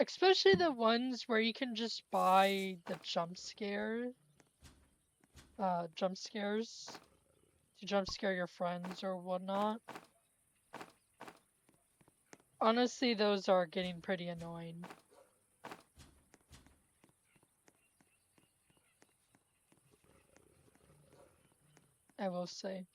Especially the ones where you can just buy the jump scares to jump scare your friends or whatnot. Honestly, those are getting pretty annoying. I will say.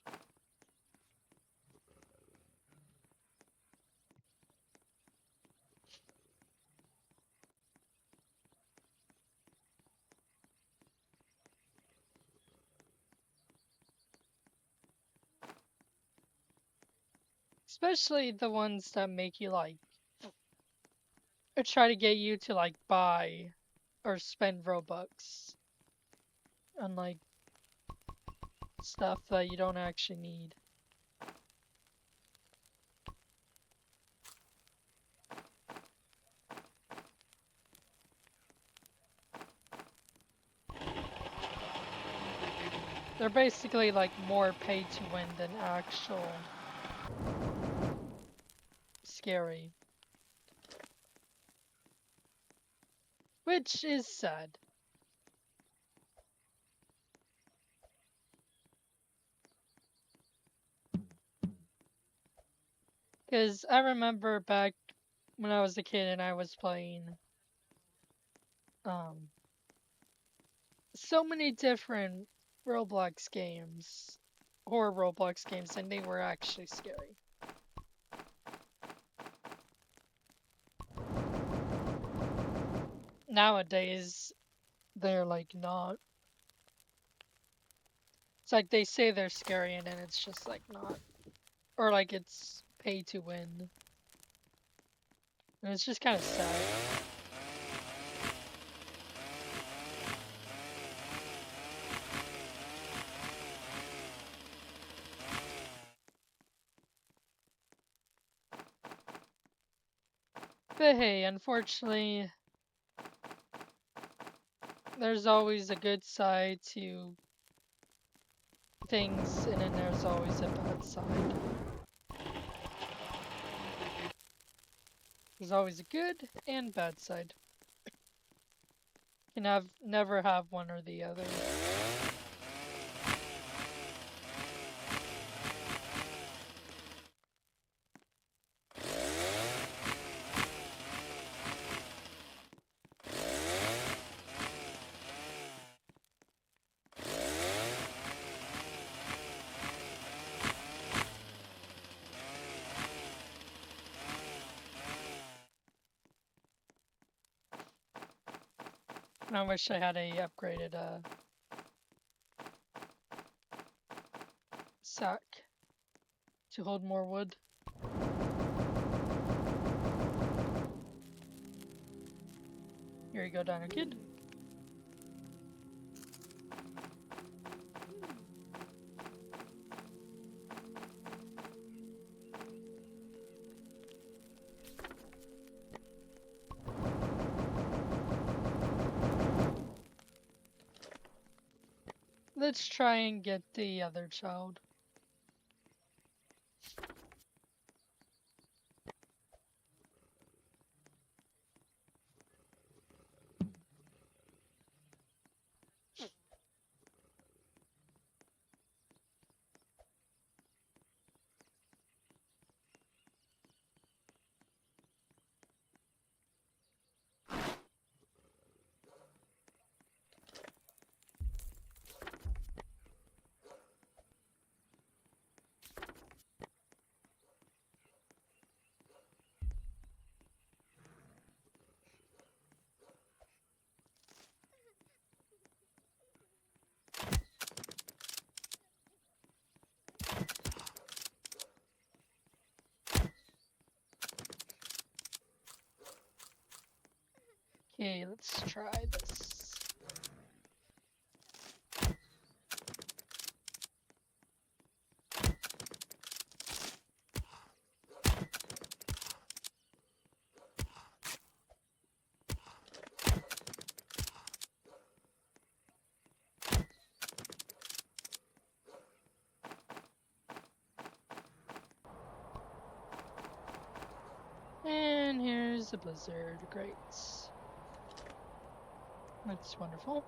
Especially the ones that make you like, or try to get you to like buy or spend Robux on like stuff that you don't actually need. They're basically like more pay to win than actual scary. Which is sad. Because I remember back when I was a kid and I was playing so many different Roblox games, horror Roblox games, and they were actually scary. Nowadays, they're like not. It's like they say they're scary and then it's just like not. Or like it's pay to win. And it's just kind of sad. But hey, unfortunately, there's always a good side to things, and then there's always a bad side. There's always a good and bad side. You can never have one or the other. And I wish I had a upgraded sack to hold more wood. Here you go, Dino Kid. Let's try and get the other child. Okay, let's try this. And here's the blizzard. Great. That's wonderful.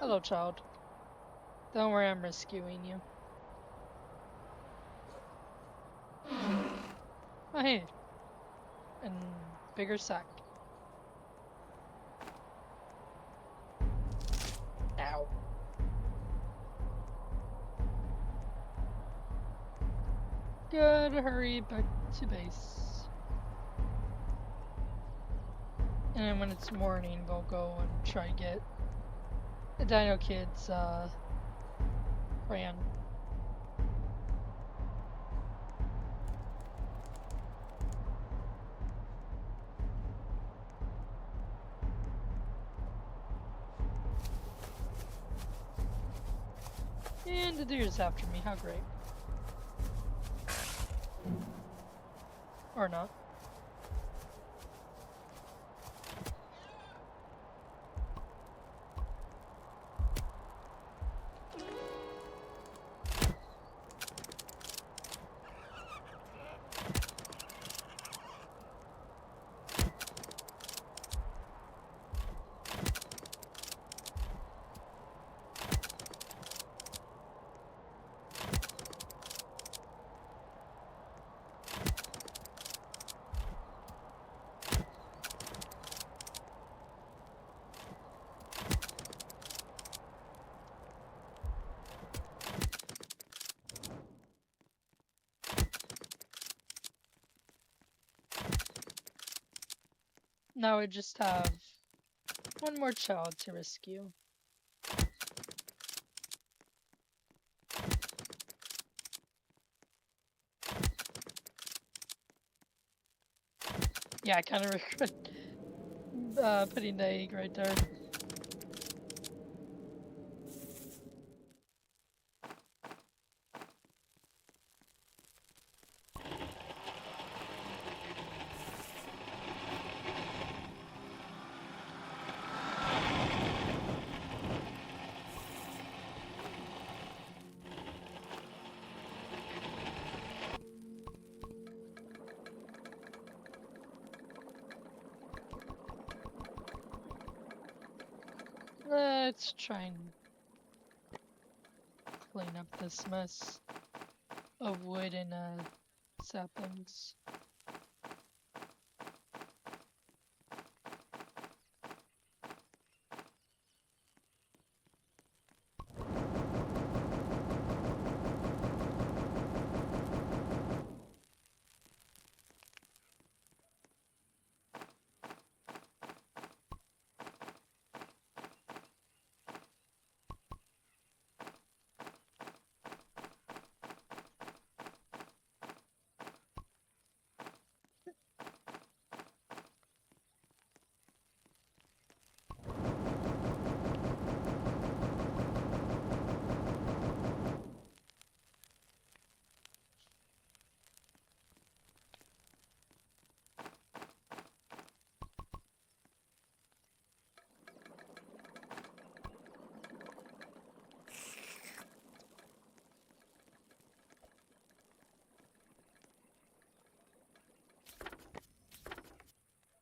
Hello, child. Don't worry, I'm rescuing you. Oh, hey. And bigger sack. Ow. Good, hurry back to base. And then when it's morning, we'll go and try and get the Dino Kids, crayon. And the deer's after me, how great. Or not. Now we just have one more child to rescue. Yeah, I kind of regret putting the egg right there. Let's try and clean up this mess of wood and saplings.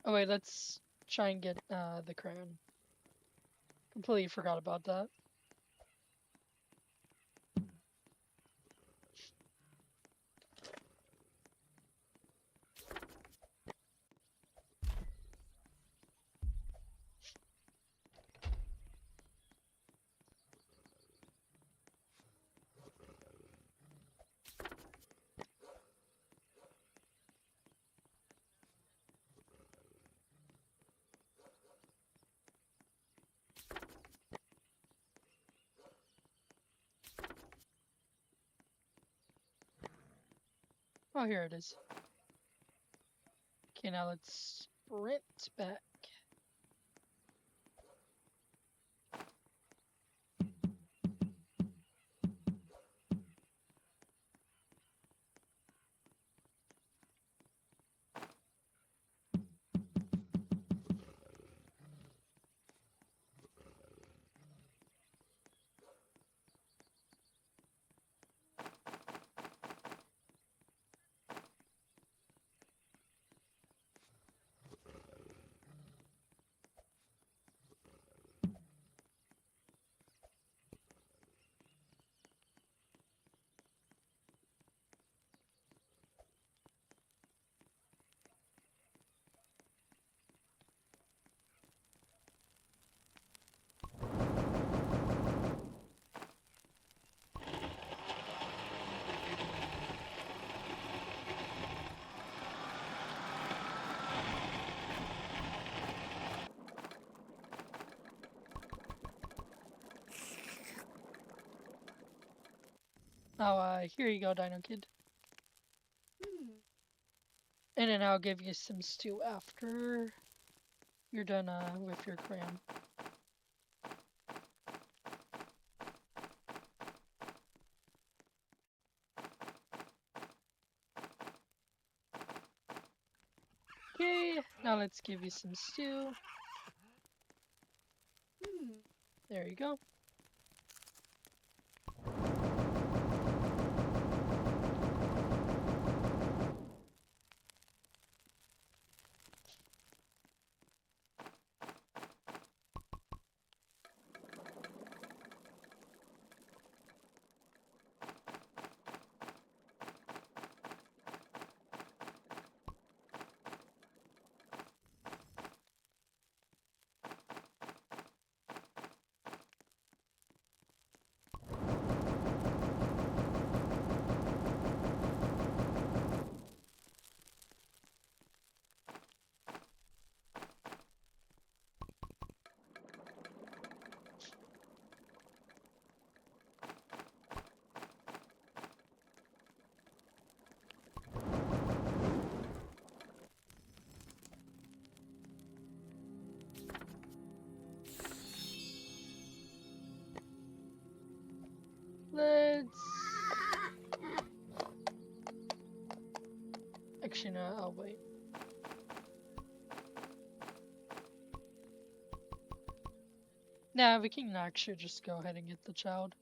Oh wait, let's try and get the crayon. Completely forgot about that. Oh, here it is. Okay, now let's sprint back. Oh, here you go, Dino Kid. And then I'll give you some stew after you're done with your cram. Okay, now let's give you some stew. There you go. Let's... Actually, no, I'll wait. Nah, we can actually just go ahead and get the child.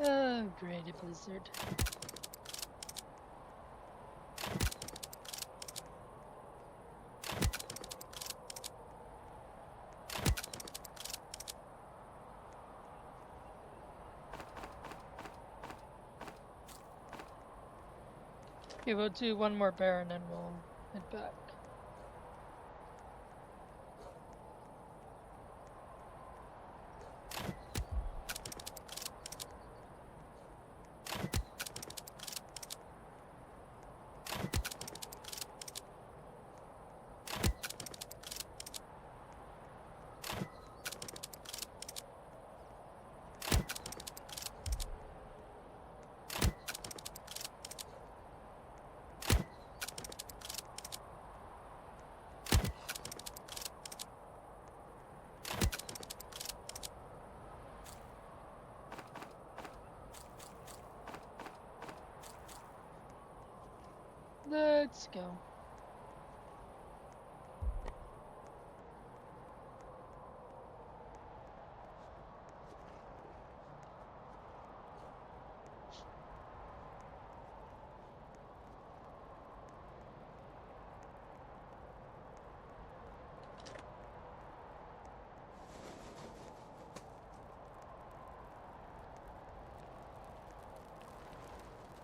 Oh, great, a blizzard. Okay, we'll do one more bear and then we'll head back. Let's go.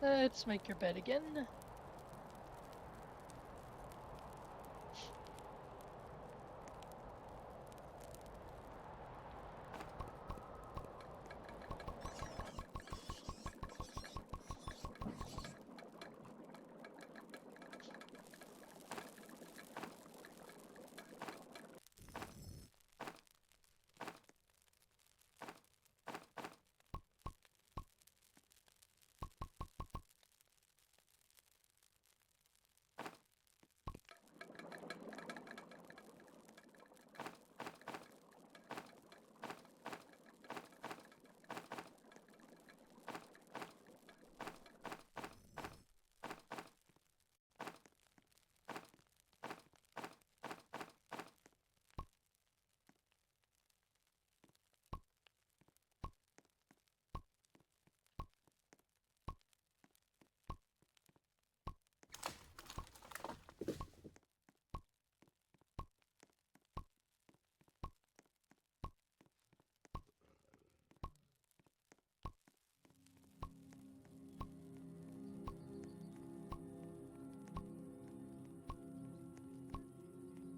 Let's make your bed again.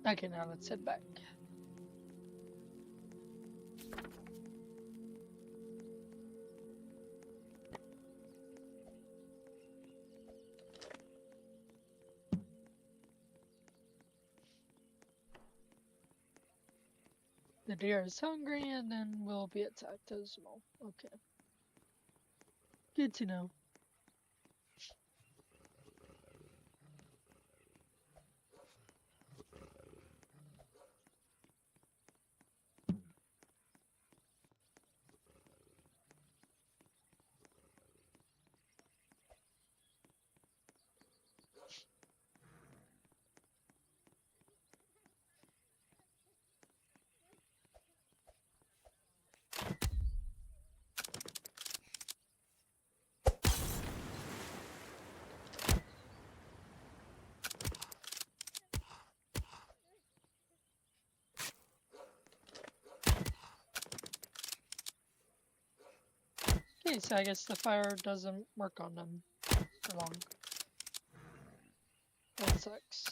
Okay, now let's head back. The deer is hungry and then will be attacked as well. Okay. Good to know. Okay, so I guess the fire doesn't work on them for long. That sucks.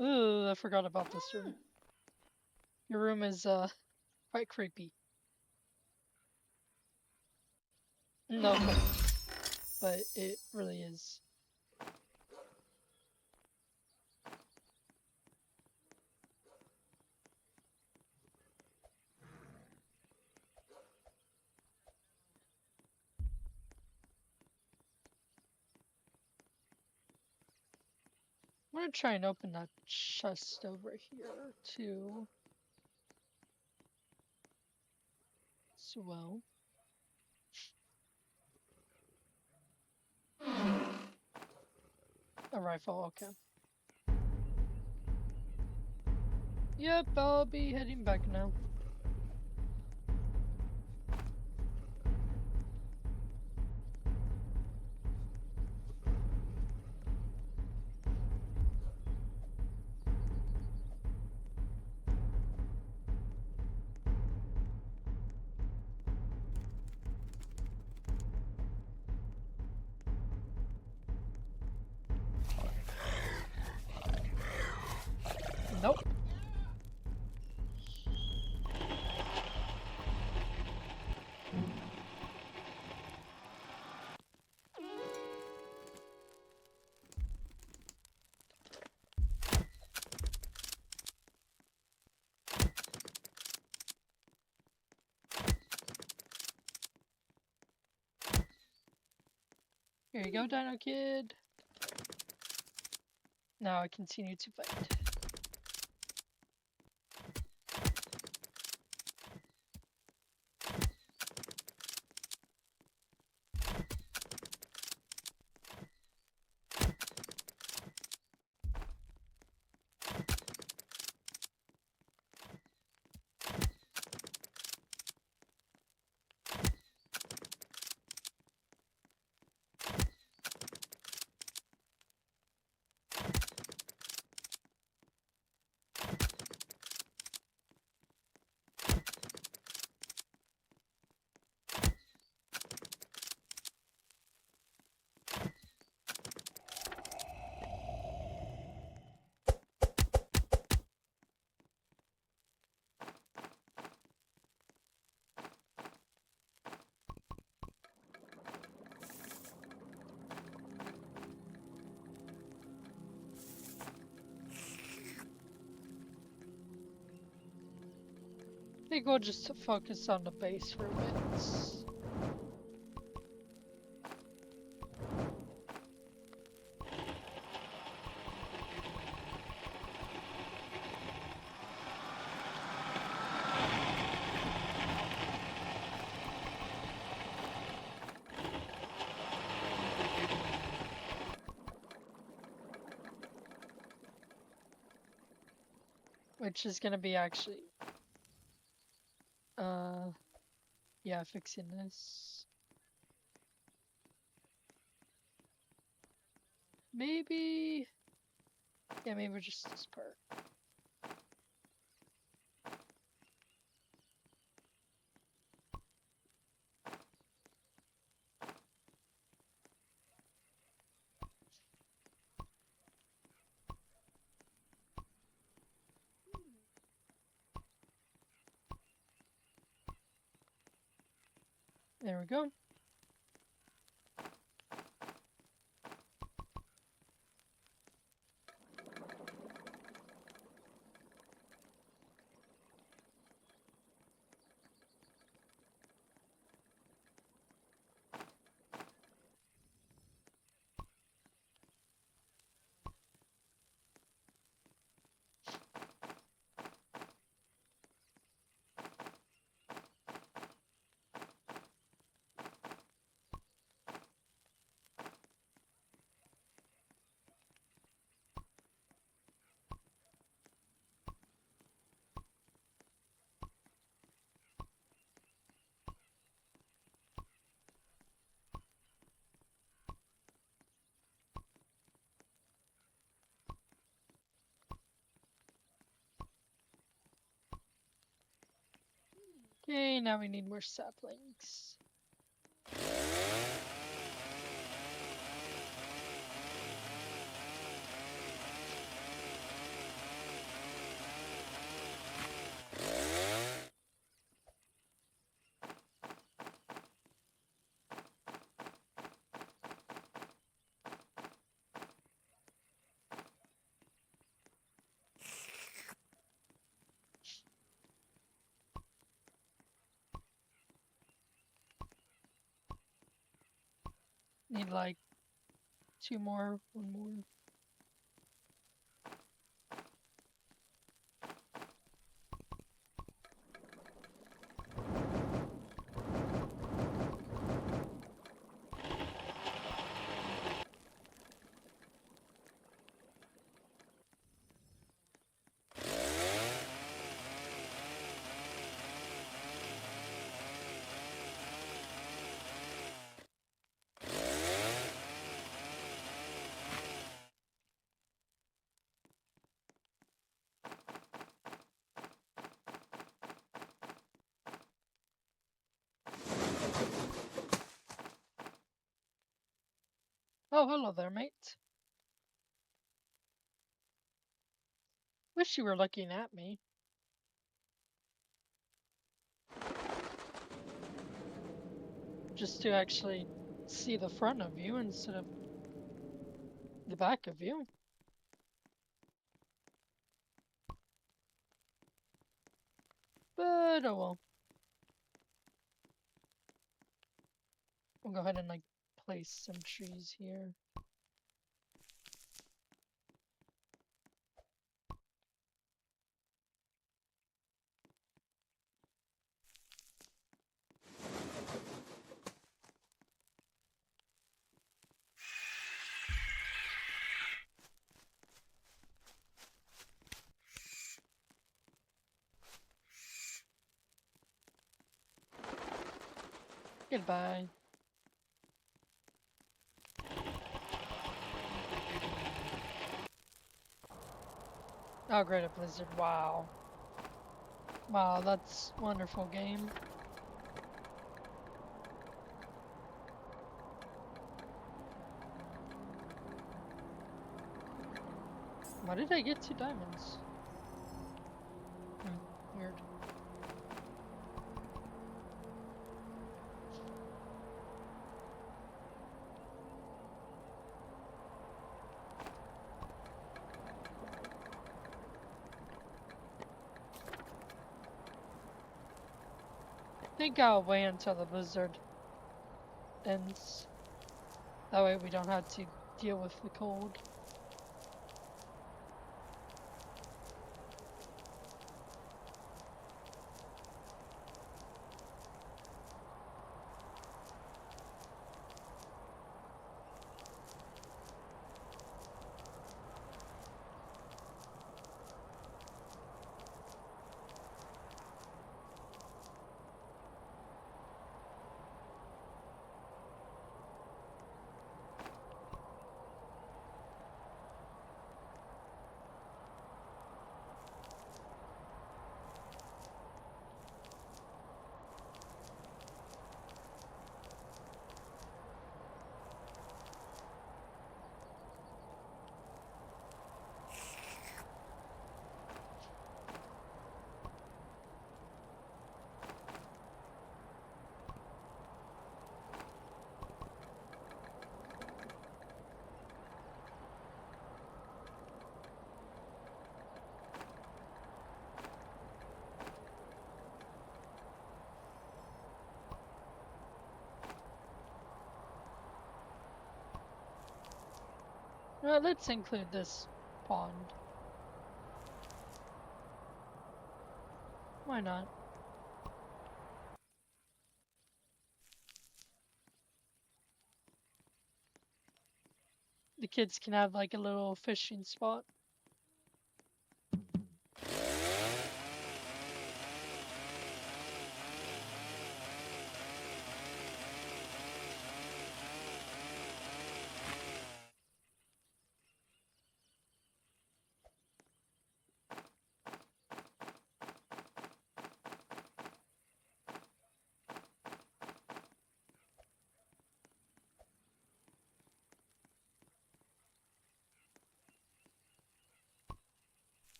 Ooh, I forgot about this room. Your room is quite creepy. No, but it really is. I'm gonna try and open that chest over here too. As well. A rifle, okay. Yep, I'll be heading back now. Nope. Here you go, Dino Kid. Now I continue to fight. I think we'll just focus on the base for a bit. which is gonna be actually, yeah, fixing this. Maybe, yeah, maybe just this part. There we go. Okay, now we need more saplings. Need like 2 more, 1 more. Oh, hello there, mate. Wish you were looking at me. Just to actually see the front of you instead of the back of you. But oh well. We'll go ahead and like place some trees here. Goodbye. Oh, great, a blizzard. Wow. Wow, that's wonderful game. Why did I get 2 diamonds? Weird. I think I'll wait until the blizzard ends. That way we don't have to deal with the cold. Let's include this pond. Why not? The kids can have like a little fishing spot.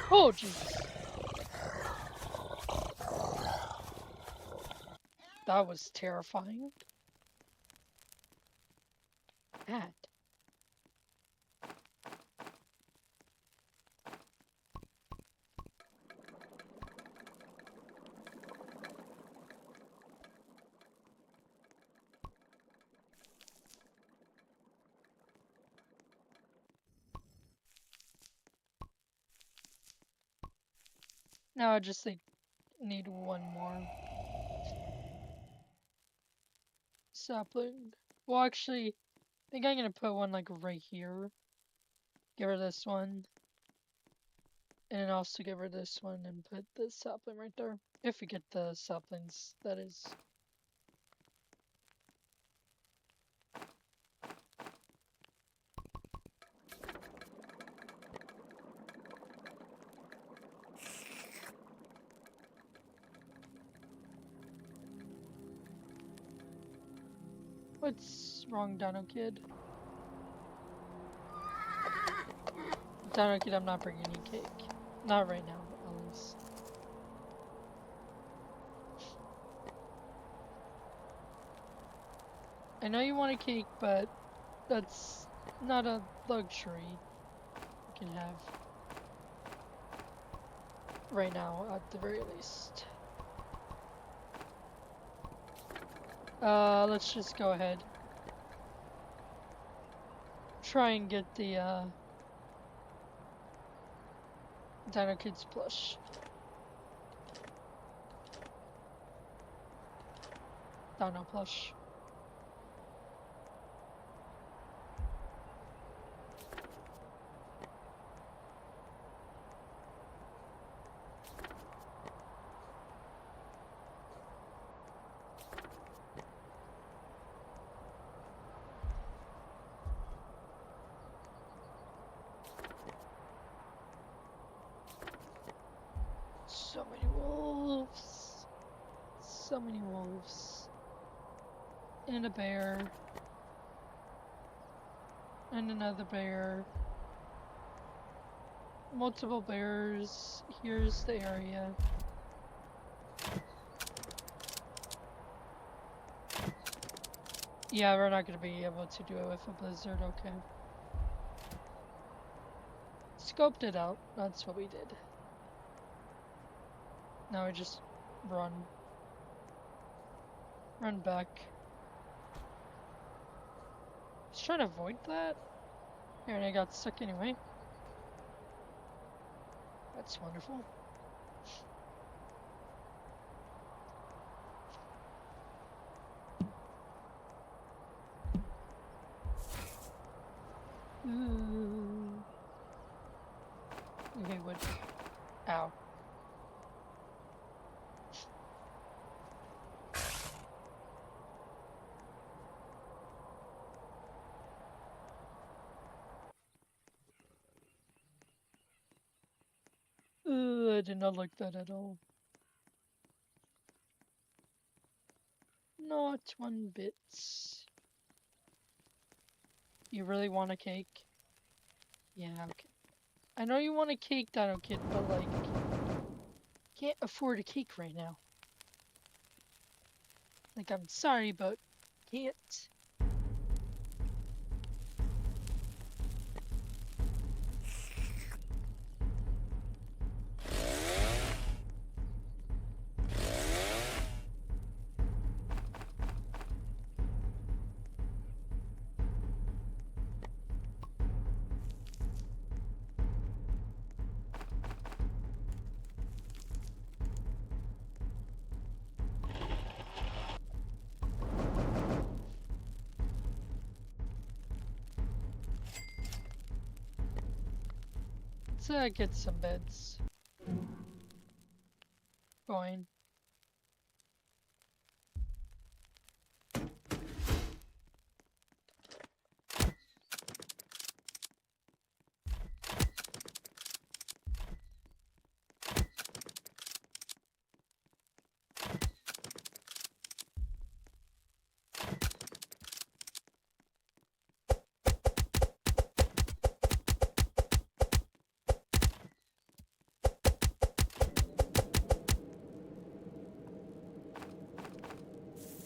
Oh, Jesus. That was terrifying. Cat. Now I just like need one more sapling. Well, actually, I think I'm gonna put one like right here. Give her this one. And then also give her this one and put the sapling right there. If we get the saplings, that is. What's wrong, Dino Kid? Dino Kid, I'm not bringing any cake. Not right now, at least. I know you want a cake, but that's not a luxury you can have. Right now, at the very least. Let's just go ahead. Try and get the, Dino Kids plush. Dino plush. So many wolves. So many wolves. And a bear. And another bear. Multiple bears. Here's the area. Yeah, we're not gonna be able to do it with a blizzard, okay. Scoped it out, that's what we did. Now we just run. Run back. I was trying to avoid that. Here, and I got stuck anyway. That's wonderful. did not like that at all. Not one bit. You really want a cake? Yeah, okay. I know you want a cake, Dino Kid, but like, can't afford a cake right now. Like, I'm sorry, but can't. Let's get some beds going.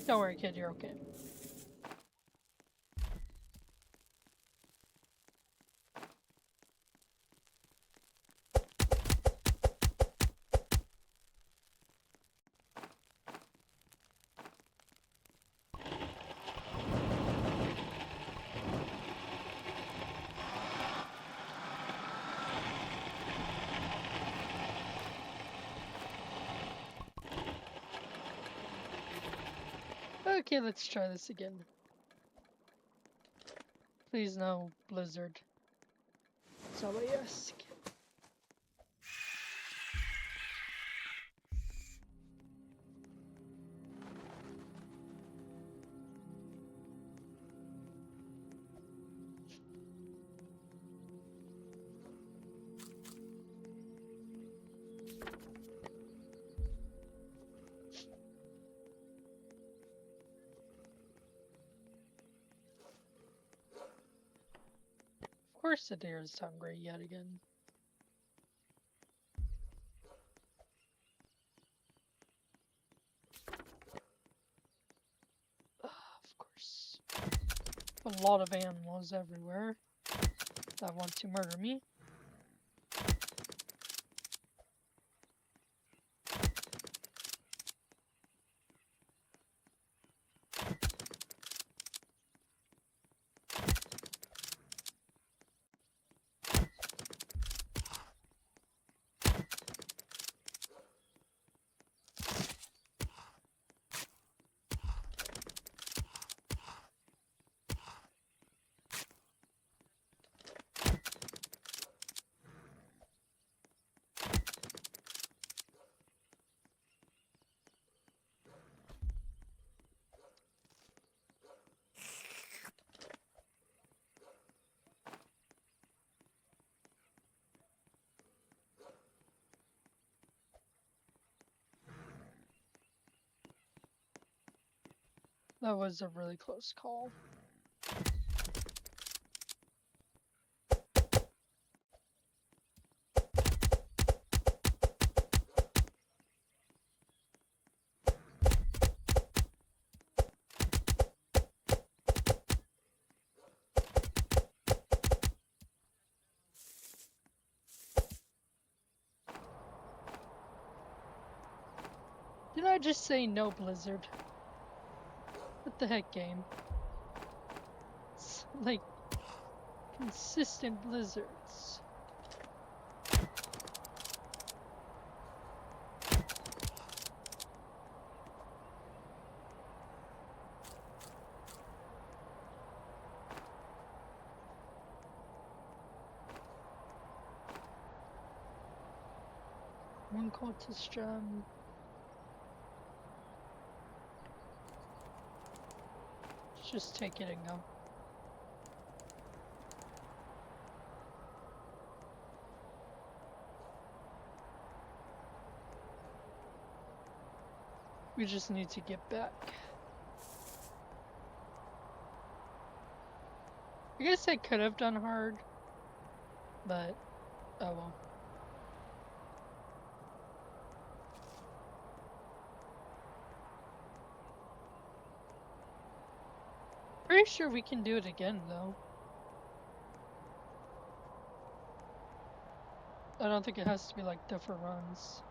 Don't worry, kid, you're okay. Okay, let's try this again. Please no blizzard. That's all I ask. Of course the deer is hungry yet again. Of course. A lot of animals everywhere that want to murder me. That was a really close call. Did I just say no blizzard? What the heck, game? It's like consistent blizzards. One cultist gem. Just take it and go. We just need to get back. I guess I could have done hard, but oh well. Pretty sure we can do it again, though. I don't think it has to be like different runs.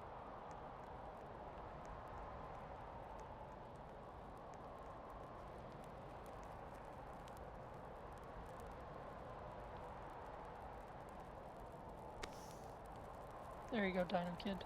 There you go, Dino Kid.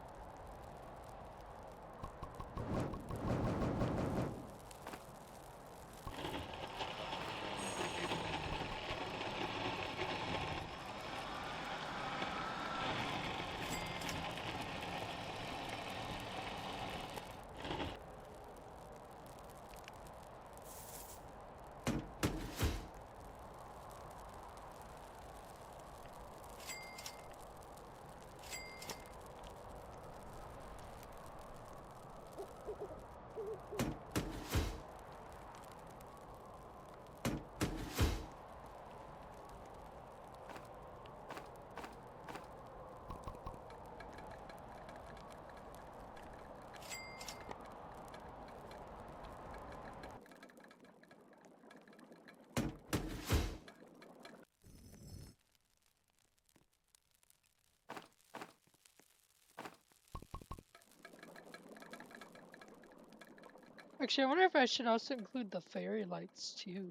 Actually, I wonder if I should also include the fairy lights too.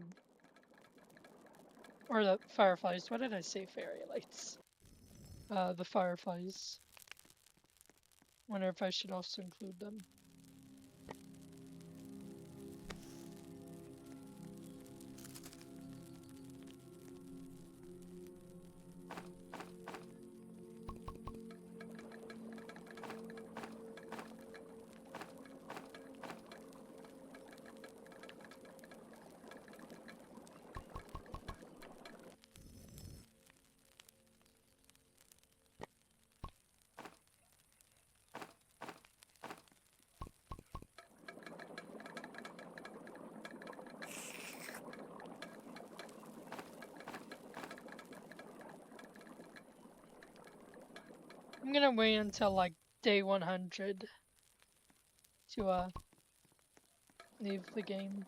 Or the fireflies. What did I say? Fairy lights. The fireflies. Wonder if I should also include them. I'm gonna wait until like day 100 to leave the game.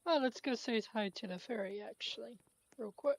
Well, let's go say hi to the fairy actually, real quick.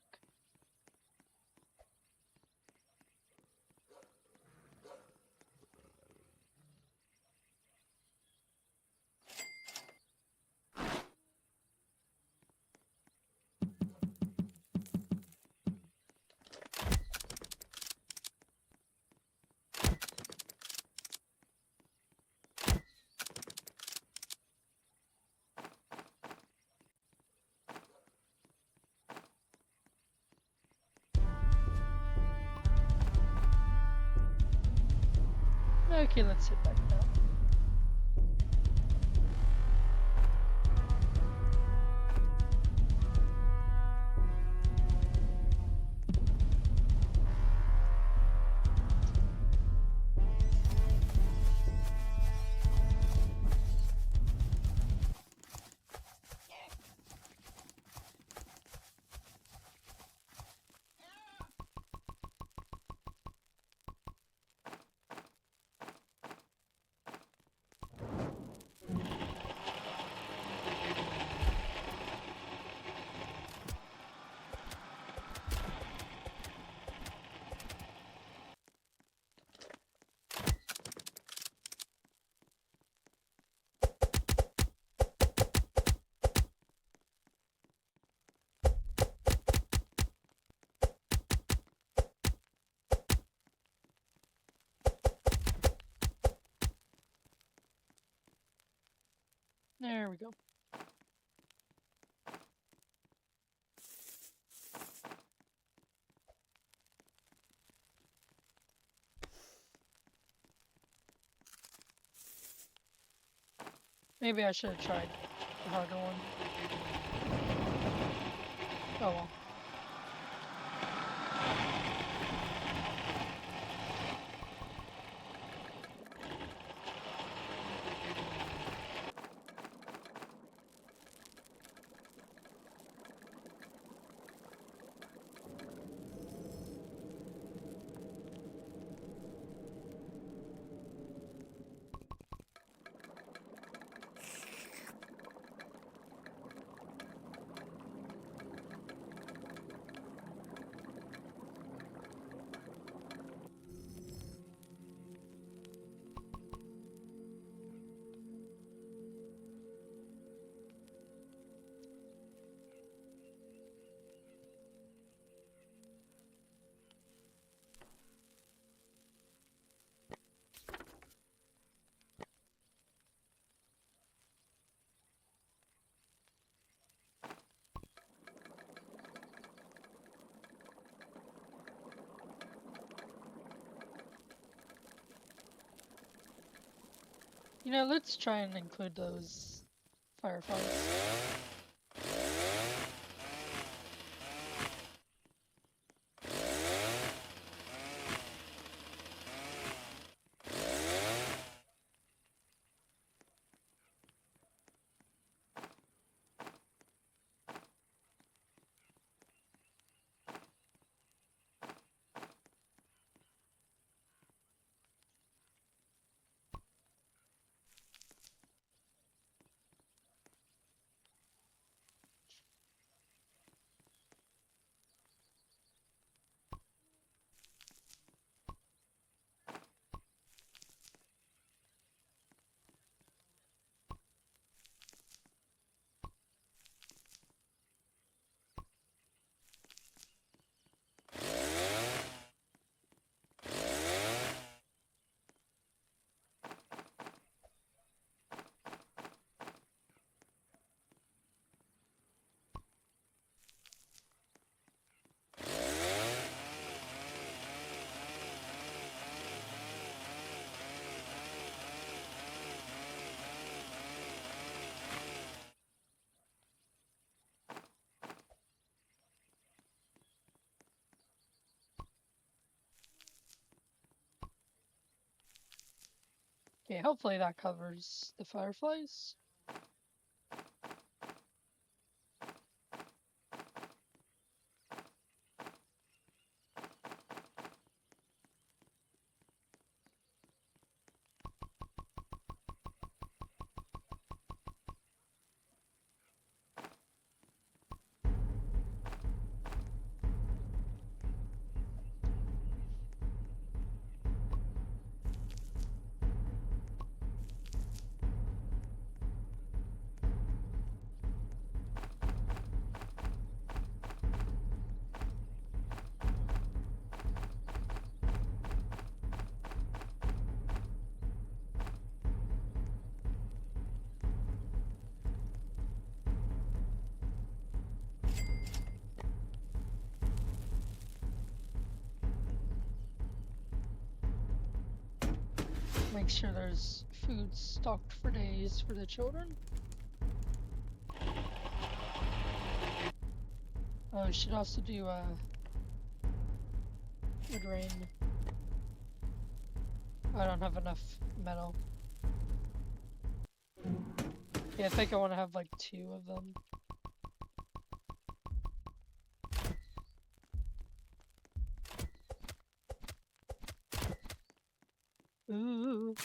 Okay, let's sit back now. Maybe I should have tried the harder one. Oh well. You know, let's try and include those fireflies. Okay, hopefully that covers the fireflies. Make sure there's food stocked for days for the children. Oh, we should also do wood rain. I don't have enough metal. Yeah, I think I want to have like 2 of them. Ooh.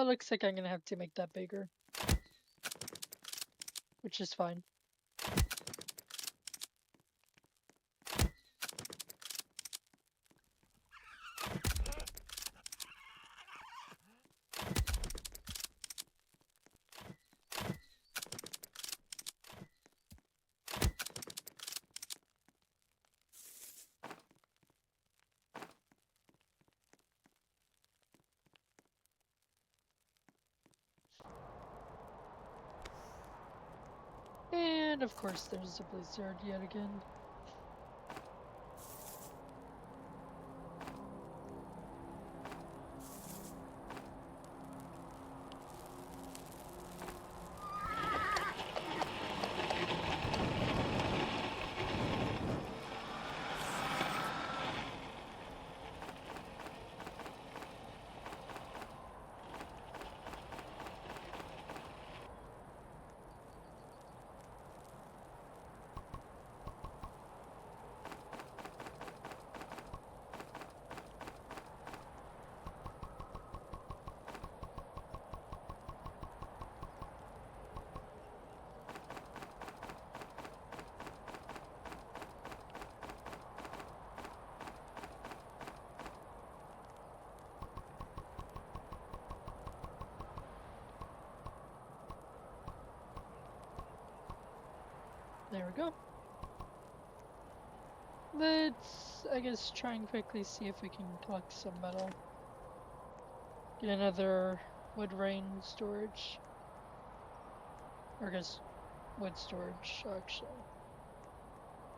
Looks like I'm gonna have to make that bigger. Which is fine. And of course there's a blizzard yet again. There we go. Let's, I guess, try and quickly see if we can collect some metal. Get another wood rain storage. Or I guess wood storage, actually.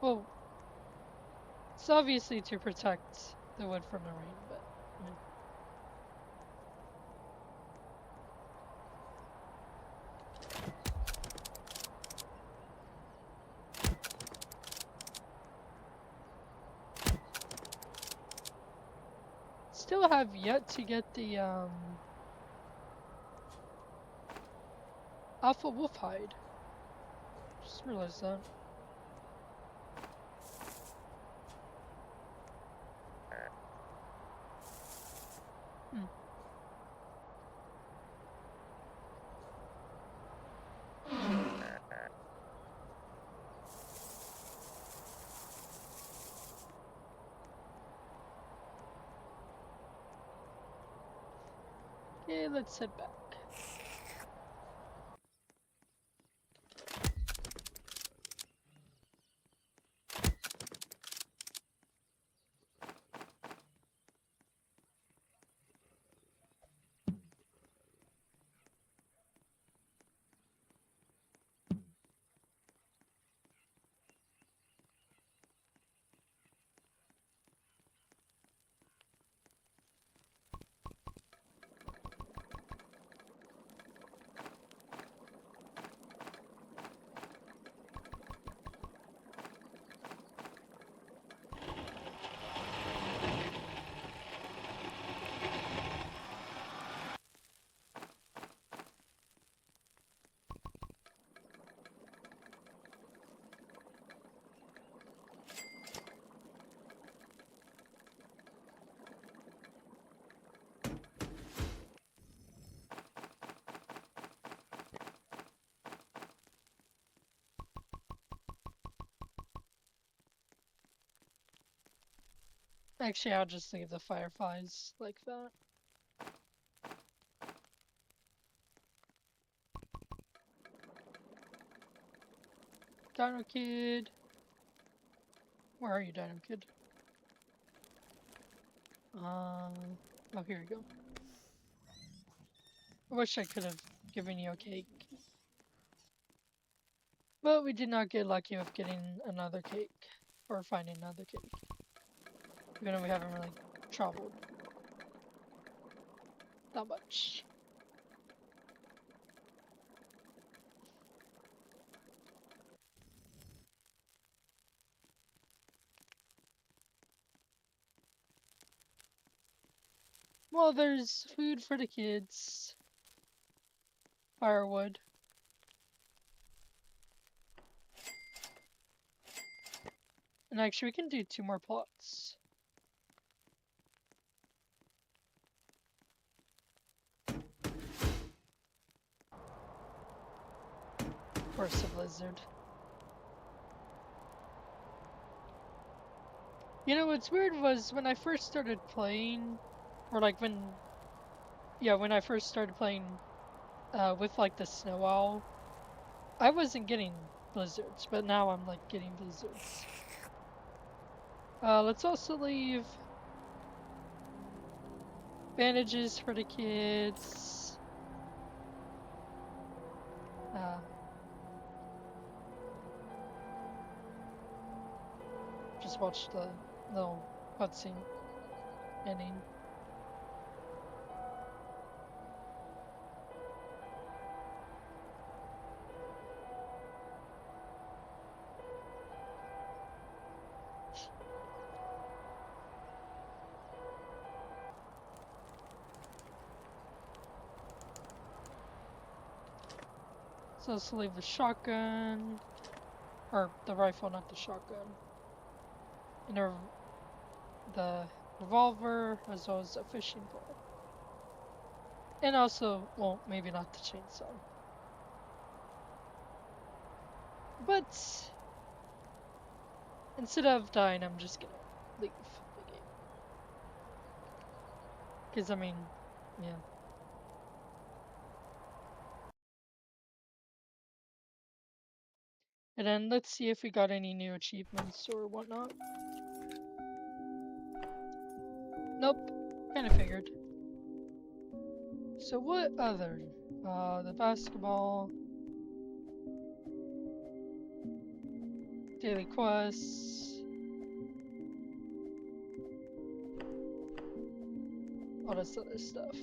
Well, it's obviously to protect the wood from the rain, but yeah. Still have yet to get the alpha wolf hide. Just realized that. Okay, let's head back. Actually, I'll just leave the fireflies like that. Dino Kid. Where are you, Dino Kid? Oh, here we go. I wish I could have given you a cake. But we did not get lucky with getting another cake. Or finding another cake. Even though we haven't really traveled. Not much. Well, there's food for the kids. Firewood. And actually, we can do 2 more plots. Of course, a blizzard. You know, what's weird was when I first started playing, or like when I first started playing with like the snow owl, I wasn't getting blizzards, but now I'm like getting blizzards. Let's also leave bandages for the kids. just watch the little cutscene ending. So let's leave the shotgun, or the rifle, not the shotgun, and the revolver, as well as a fishing pole. And also, well, maybe not the chainsaw. But instead of dying, I'm just gonna leave the game. Because, I mean, yeah. And then let's see if we got any new achievements or whatnot. Nope, kinda figured. So what other? The basketball, daily quests, all this other stuff.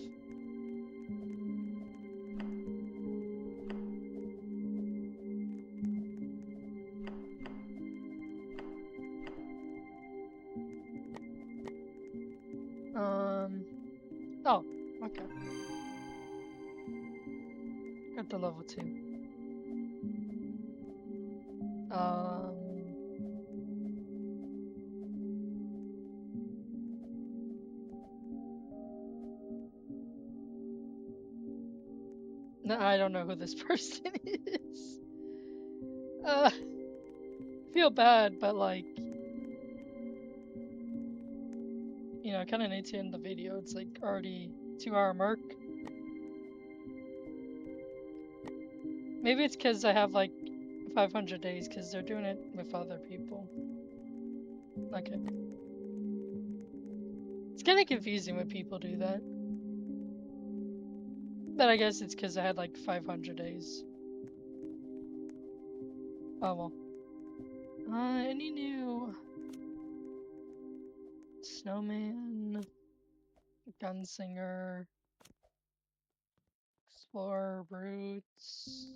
Oh, okay. Got the level 2. No, I don't know who this person is. Feel bad, but like, you know, I kind of need to end the video. It's like already 2-hour mark. Maybe it's because I have like 500 days because they're doing it with other people. Okay. It's kind of confusing when people do that. But I guess it's because I had like 500 days. Oh well. Any new snowman, gunslinger, explorer, brutes?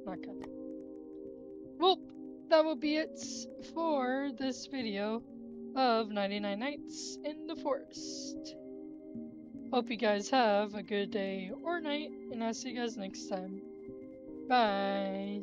Not good. Well, that will be it for this video of 99 Nights in the Forest. Hope you guys have a good day or night, and I'll see you guys next time. Bye!